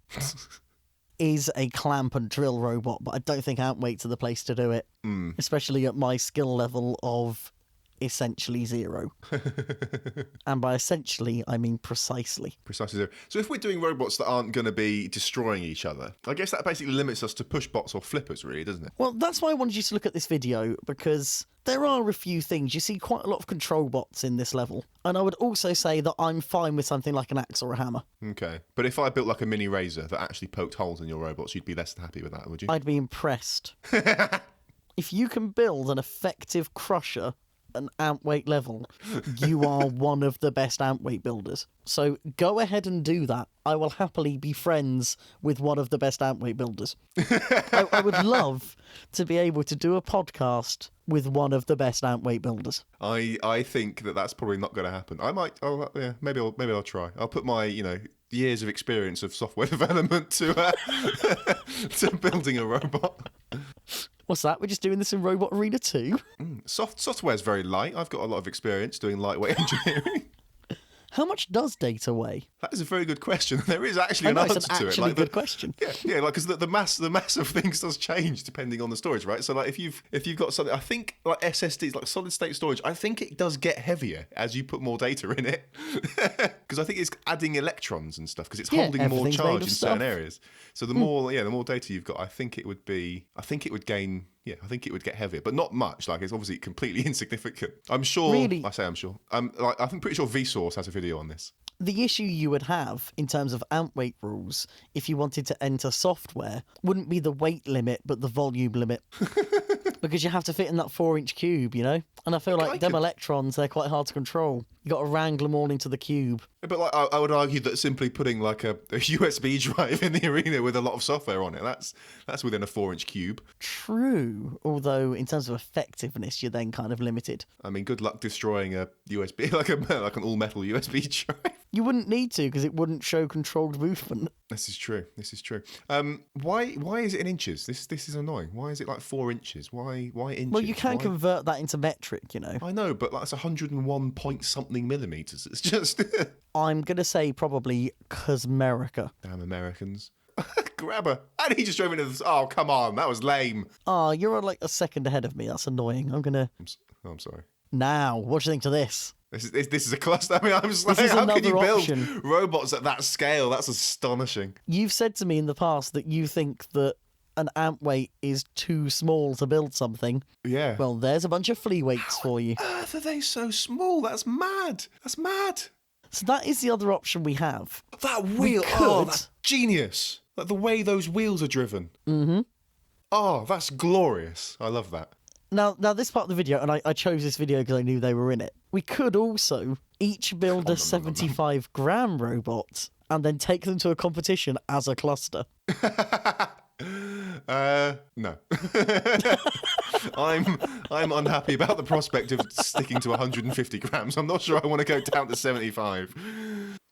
[SPEAKER 2] is a clamp and drill robot, but I don't think amp weights are the place to do it, especially at my skill level of essentially 0. And by essentially, I mean precisely.
[SPEAKER 1] Precisely zero. So if we're doing robots that aren't going to be destroying each other, I guess that basically limits us to push bots or flippers, really, doesn't it?
[SPEAKER 2] Well, that's why I wanted you to look at this video, because there are a few things. You see quite a lot of control bots in this level. And I would also say that I'm fine with something like an axe or a hammer.
[SPEAKER 1] Okay. But if I built like a mini razor that actually poked holes in your robots, you'd be less than happy with that, would you?
[SPEAKER 2] I'd be impressed. If you can build an effective crusher an amp weight level, you are one of the best amp weight builders. So go ahead and do that. I will happily be friends with one of the best amp weight builders. I would love to be able to do a podcast with one of the best amp weight builders.
[SPEAKER 1] I think that's probably not going to happen. I might. Oh yeah. Maybe I'll try. I'll put my years of experience of software development to to building a robot.
[SPEAKER 2] What's that? We're just doing this in Robot Arena 2?
[SPEAKER 1] Software's very light. I've got a lot of experience doing lightweight engineering.
[SPEAKER 2] How much does data weigh?
[SPEAKER 1] That is a very good question. There is actually
[SPEAKER 2] I
[SPEAKER 1] an
[SPEAKER 2] know,
[SPEAKER 1] answer
[SPEAKER 2] it's an
[SPEAKER 1] to it.
[SPEAKER 2] actually good question.
[SPEAKER 1] Yeah, like because the mass of things does change depending on the storage, right? So like if you've got something, I think like SSDs, like solid state storage, I think it does get heavier as you put more data in it, because I think it's adding electrons and stuff because it's holding more
[SPEAKER 2] everything's made
[SPEAKER 1] charge
[SPEAKER 2] of
[SPEAKER 1] in
[SPEAKER 2] stuff.
[SPEAKER 1] certain areas. So the more data you've got, I think it would gain. Yeah, I think it would get heavier, but not much. Like it's obviously completely insignificant. I'm sure.
[SPEAKER 2] Really?
[SPEAKER 1] I say I'm sure. I'm pretty sure Vsauce has a video on this.
[SPEAKER 2] The issue you would have in terms of amp weight rules, if you wanted to enter software, wouldn't be the weight limit, but the volume limit. Because you have to fit in that 4-inch cube, you know? And I feel like them electrons, they're quite hard to control. You got to wrangle them all into the cube.
[SPEAKER 1] But like, I would argue that simply putting like a USB drive in the arena with a lot of software on it, that's within a 4-inch cube.
[SPEAKER 2] True. Although in terms of effectiveness, you're then kind of limited.
[SPEAKER 1] I mean, good luck destroying a USB, like an all-metal USB drive.
[SPEAKER 2] You wouldn't need to, because it wouldn't show controlled movement.
[SPEAKER 1] This is true. Why is it in inches? This is annoying. Why is it like 4 inches? Why inches?
[SPEAKER 2] Well, you can convert that into metric, you know.
[SPEAKER 1] I know, but that's 101 point something millimeters. It's just
[SPEAKER 2] I'm going to say probably Cosmerica.
[SPEAKER 1] damn Americans. Grabber. And he just drove into this. Oh, come on. That was lame.
[SPEAKER 2] Oh, you're like a second ahead of me. That's annoying.
[SPEAKER 1] I'm sorry.
[SPEAKER 2] Now, what do you think to this?
[SPEAKER 1] This is a cluster. I mean, I'm just like,
[SPEAKER 2] This is
[SPEAKER 1] how can you
[SPEAKER 2] another
[SPEAKER 1] build
[SPEAKER 2] option.
[SPEAKER 1] robots at that scale? That's astonishing.
[SPEAKER 2] You've said to me in the past that you think that an amp weight is too small to build something.
[SPEAKER 1] Yeah.
[SPEAKER 2] Well, there's a bunch of flea weights for you.
[SPEAKER 1] Earth are they so small? That's mad. That's mad.
[SPEAKER 2] So that is the other option we have.
[SPEAKER 1] That wheel. Oh, that's genius. Like the way those wheels are driven.
[SPEAKER 2] Mm-hmm.
[SPEAKER 1] Oh, that's glorious. I love that.
[SPEAKER 2] Now this part of the video, and I chose this video because I knew they were in it. We could also each build a 75-gram robot and then take them to a competition as a cluster.
[SPEAKER 1] No. I'm unhappy about the prospect of sticking to 150 grams. I'm not sure I want to go down to 75.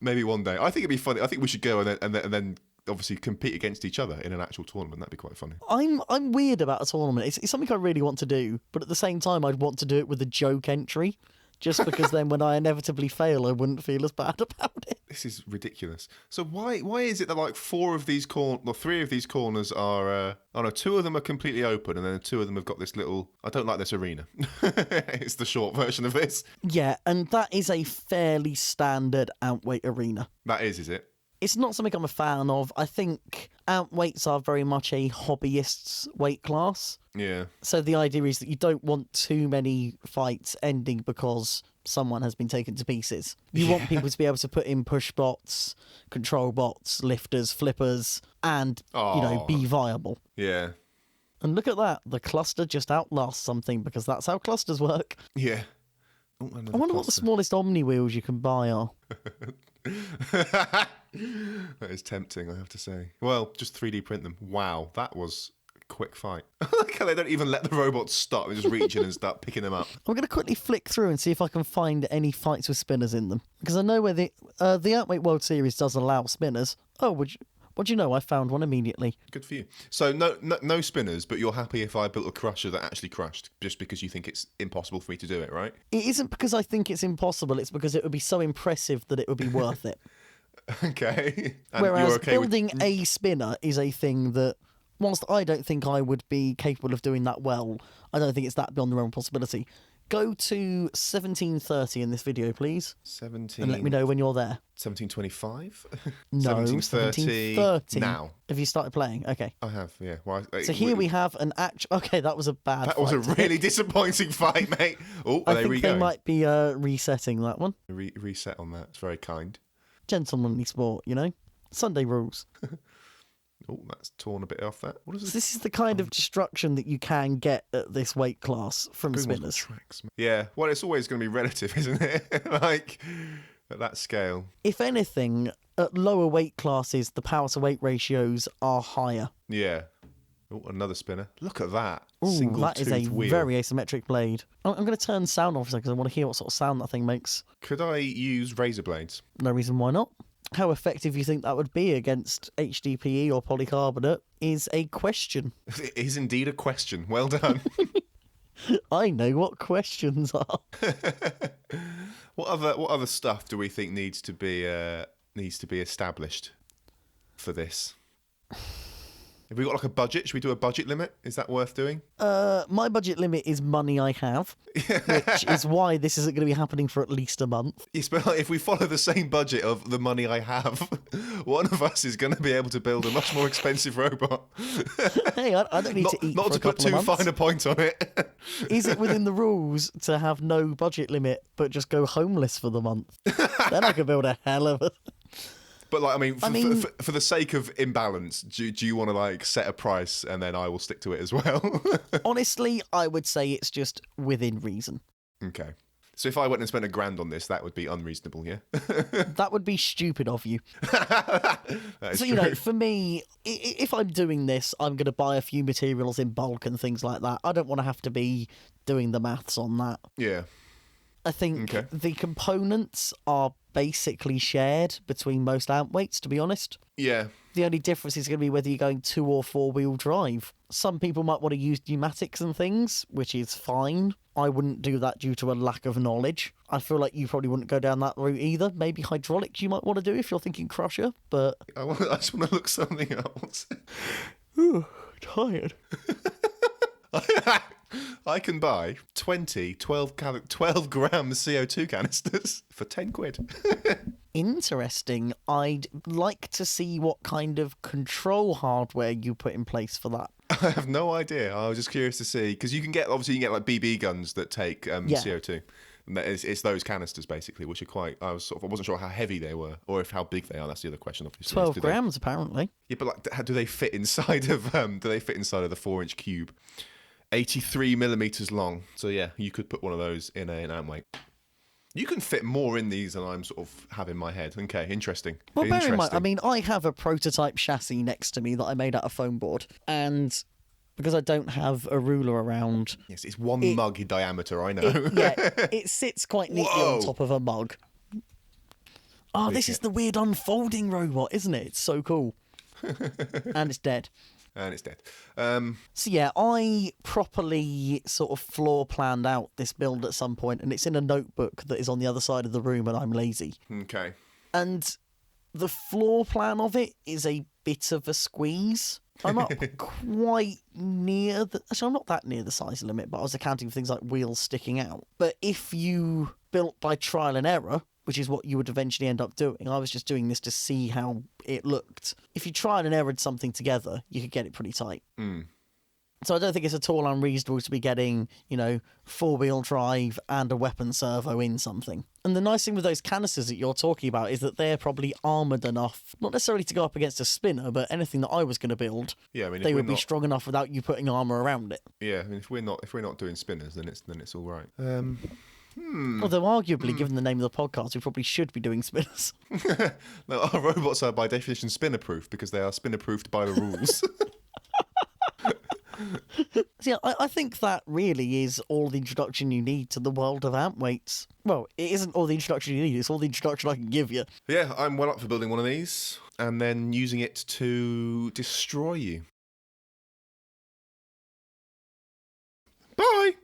[SPEAKER 1] Maybe one day. I think it'd be funny. I think we should go and then obviously compete against each other in an actual tournament. That'd be quite funny.
[SPEAKER 2] I'm weird about a tournament. It's something I really want to do, but at the same time, I'd want to do it with a joke entry. Just because then when I inevitably fail, I wouldn't feel as bad about it.
[SPEAKER 1] This is ridiculous. So why is it that like three of these corners are, oh no, two of them are completely open and then two of them have got this little, I don't like this arena. It's the short version of this.
[SPEAKER 2] Yeah, and that is a fairly standard outweight arena.
[SPEAKER 1] That is it?
[SPEAKER 2] It's not something I'm a fan of. I think outweights are very much a hobbyist's weight class.
[SPEAKER 1] Yeah.
[SPEAKER 2] So the idea is that you don't want too many fights ending because someone has been taken to pieces. You want people to be able to put in push bots, control bots, lifters, flippers, and, be viable.
[SPEAKER 1] Yeah.
[SPEAKER 2] And look at that. The cluster just outlasts something because that's how clusters work.
[SPEAKER 1] Yeah.
[SPEAKER 2] I wonder what the smallest Omni wheels you can buy are.
[SPEAKER 1] That is tempting, I have to say. Well, just 3D print them. Wow, that was a quick fight. I like how they don't even let the robots stop. They just reach in and start picking them up.
[SPEAKER 2] I'm going to quickly flick through and see if I can find any fights with spinners in them. Because I know where the Outweight World Series does allow spinners. Oh, what do you know? I found one immediately.
[SPEAKER 1] Good for you. So no spinners, but you're happy if I built a crusher that actually crushed, just because you think it's impossible for me to do it, right?
[SPEAKER 2] It isn't because I think it's impossible. It's because it would be so impressive that it would be worth it.
[SPEAKER 1] Okay. And
[SPEAKER 2] whereas
[SPEAKER 1] okay
[SPEAKER 2] building a spinner is a thing that, whilst I don't think I would be capable of doing that well, I don't think it's that beyond the realm of possibility. Go to 1730 in this video, please.
[SPEAKER 1] 17.
[SPEAKER 2] And let me know when you're there.
[SPEAKER 1] 1725?
[SPEAKER 2] No,
[SPEAKER 1] 1730. Now.
[SPEAKER 2] Have you started playing? Okay.
[SPEAKER 1] I have, yeah. Well,
[SPEAKER 2] so here we have an actual... Okay, that was a bad
[SPEAKER 1] That was a really disappointing fight, mate. Oh,
[SPEAKER 2] I think they might be resetting that one.
[SPEAKER 1] Reset on that. It's very kind.
[SPEAKER 2] Gentlemanly sport, you know? Sunday rules.
[SPEAKER 1] Oh, that's torn a bit off that. What is this?
[SPEAKER 2] This is the kind of destruction that you can get at this weight class from spinners.
[SPEAKER 1] Tracks, yeah, well, it's always going to be relative, isn't it? Like, at that scale.
[SPEAKER 2] If anything, at lower weight classes, the power to weight ratios are higher.
[SPEAKER 1] Yeah. Oh, another spinner. Look at that.
[SPEAKER 2] Ooh, that is a
[SPEAKER 1] wheel.
[SPEAKER 2] very asymmetric blade. I'm going to turn sound off a second because I want to hear what sort of sound that thing makes.
[SPEAKER 1] Could I use razor blades?
[SPEAKER 2] No reason why not. How effective you think that would be against HDPE or polycarbonate is a question.
[SPEAKER 1] It is indeed a question. Well done.
[SPEAKER 2] I know what questions are.
[SPEAKER 1] What other stuff do we think needs to be established for this? Have we got like a budget? Should we do a budget limit? Is that worth doing?
[SPEAKER 2] My budget limit is money I have, which is why this isn't going to be happening for at least a month.
[SPEAKER 1] Yes, but like, if we follow the same budget of the money I have, one of us is going to be able to build a much more expensive robot.
[SPEAKER 2] Hey, I don't need to eat
[SPEAKER 1] not
[SPEAKER 2] for
[SPEAKER 1] to
[SPEAKER 2] a
[SPEAKER 1] put
[SPEAKER 2] couple
[SPEAKER 1] too
[SPEAKER 2] of months.
[SPEAKER 1] fine a point on it.
[SPEAKER 2] Is it within the rules to have no budget limit but just go homeless for the month? Then I could build a hell of a...
[SPEAKER 1] But like, I mean, for the sake of imbalance, do you want to like set a price and then I will stick to it as well?
[SPEAKER 2] Honestly, I would say it's just within reason.
[SPEAKER 1] Okay. So if I went and spent $1,000 on this, that would be unreasonable, yeah?
[SPEAKER 2] That would be stupid of you.
[SPEAKER 1] That is
[SPEAKER 2] So,
[SPEAKER 1] true.
[SPEAKER 2] for me, if I'm doing this, I'm going to buy a few materials in bulk and things like that. I don't want to have to be doing the maths on that.
[SPEAKER 1] Yeah.
[SPEAKER 2] I think
[SPEAKER 1] Okay.
[SPEAKER 2] the components are basically shared between most outweights, to be honest.
[SPEAKER 1] Yeah.
[SPEAKER 2] The only difference is going to be whether you're going 2 or 4-wheel drive. Some people might want to use pneumatics and things, which is fine. I wouldn't do that due to a lack of knowledge. I feel like you probably wouldn't go down that route either. Maybe hydraulics you might want to do if you're thinking crusher, but...
[SPEAKER 1] I just want to look something else.
[SPEAKER 2] Ooh, tired.
[SPEAKER 1] I can buy 12 gram CO2 canisters for 10 quid.
[SPEAKER 2] Interesting. I'd like to see what kind of control hardware you put in place for that.
[SPEAKER 1] I have no idea. I was just curious to see, because you can get like BB guns that take CO2. And it's those canisters basically, which are quite. I wasn't sure how heavy they were or how big they are. That's the other question, obviously.
[SPEAKER 2] 12 grams, apparently.
[SPEAKER 1] Yeah, but like, how do they fit inside of the 4-inch cube? 83 millimeters long. So yeah, you could put one of those in an outweight. You can fit more in these than I'm sort of have in my head. Okay, interesting.
[SPEAKER 2] Well, bear in mind, I mean, I have a prototype chassis next to me that I made out of foam board, and because I don't have a ruler around.
[SPEAKER 1] Yes, it's one mug in diameter, I know.
[SPEAKER 2] It sits quite neatly on top of a mug. Oh, this is the weird unfolding robot, isn't it? It's so cool. And it's dead.
[SPEAKER 1] And it's dead.
[SPEAKER 2] So yeah, I properly sort of floor planned out this build at some point, and it's in a notebook that is on the other side of the room, and I'm lazy.
[SPEAKER 1] Okay.
[SPEAKER 2] And the floor plan of it is a bit of a squeeze. I'm up quite near the... Actually, I'm not that near the size limit, but I was accounting for things like wheels sticking out. But if you built by trial and error, which is what you would eventually end up doing, I was just doing this to see how it looked. If you tried and errored something together, you could get it pretty tight. So I don't think it's at all unreasonable to be getting, 4-wheel drive and a weapon servo in something. And the nice thing with those canisters that you're talking about is that they're probably armoured enough, not necessarily to go up against a spinner, but anything that I was going to build,
[SPEAKER 1] Yeah, I mean,
[SPEAKER 2] they would be strong enough without you putting armour around it.
[SPEAKER 1] Yeah, I mean, if we're not doing spinners, then it's all right.
[SPEAKER 2] Although arguably, given the name of the podcast, we probably should be doing spinners.
[SPEAKER 1] No, our robots are by definition spinner-proof because they are spinner-proofed by the rules.
[SPEAKER 2] So yeah, I think that really is all the introduction you need to the world of amp weights. Well, it isn't all the introduction you need, it's all the introduction I can give you.
[SPEAKER 1] Yeah, I'm well up for building one of these and then using it to destroy you. Bye!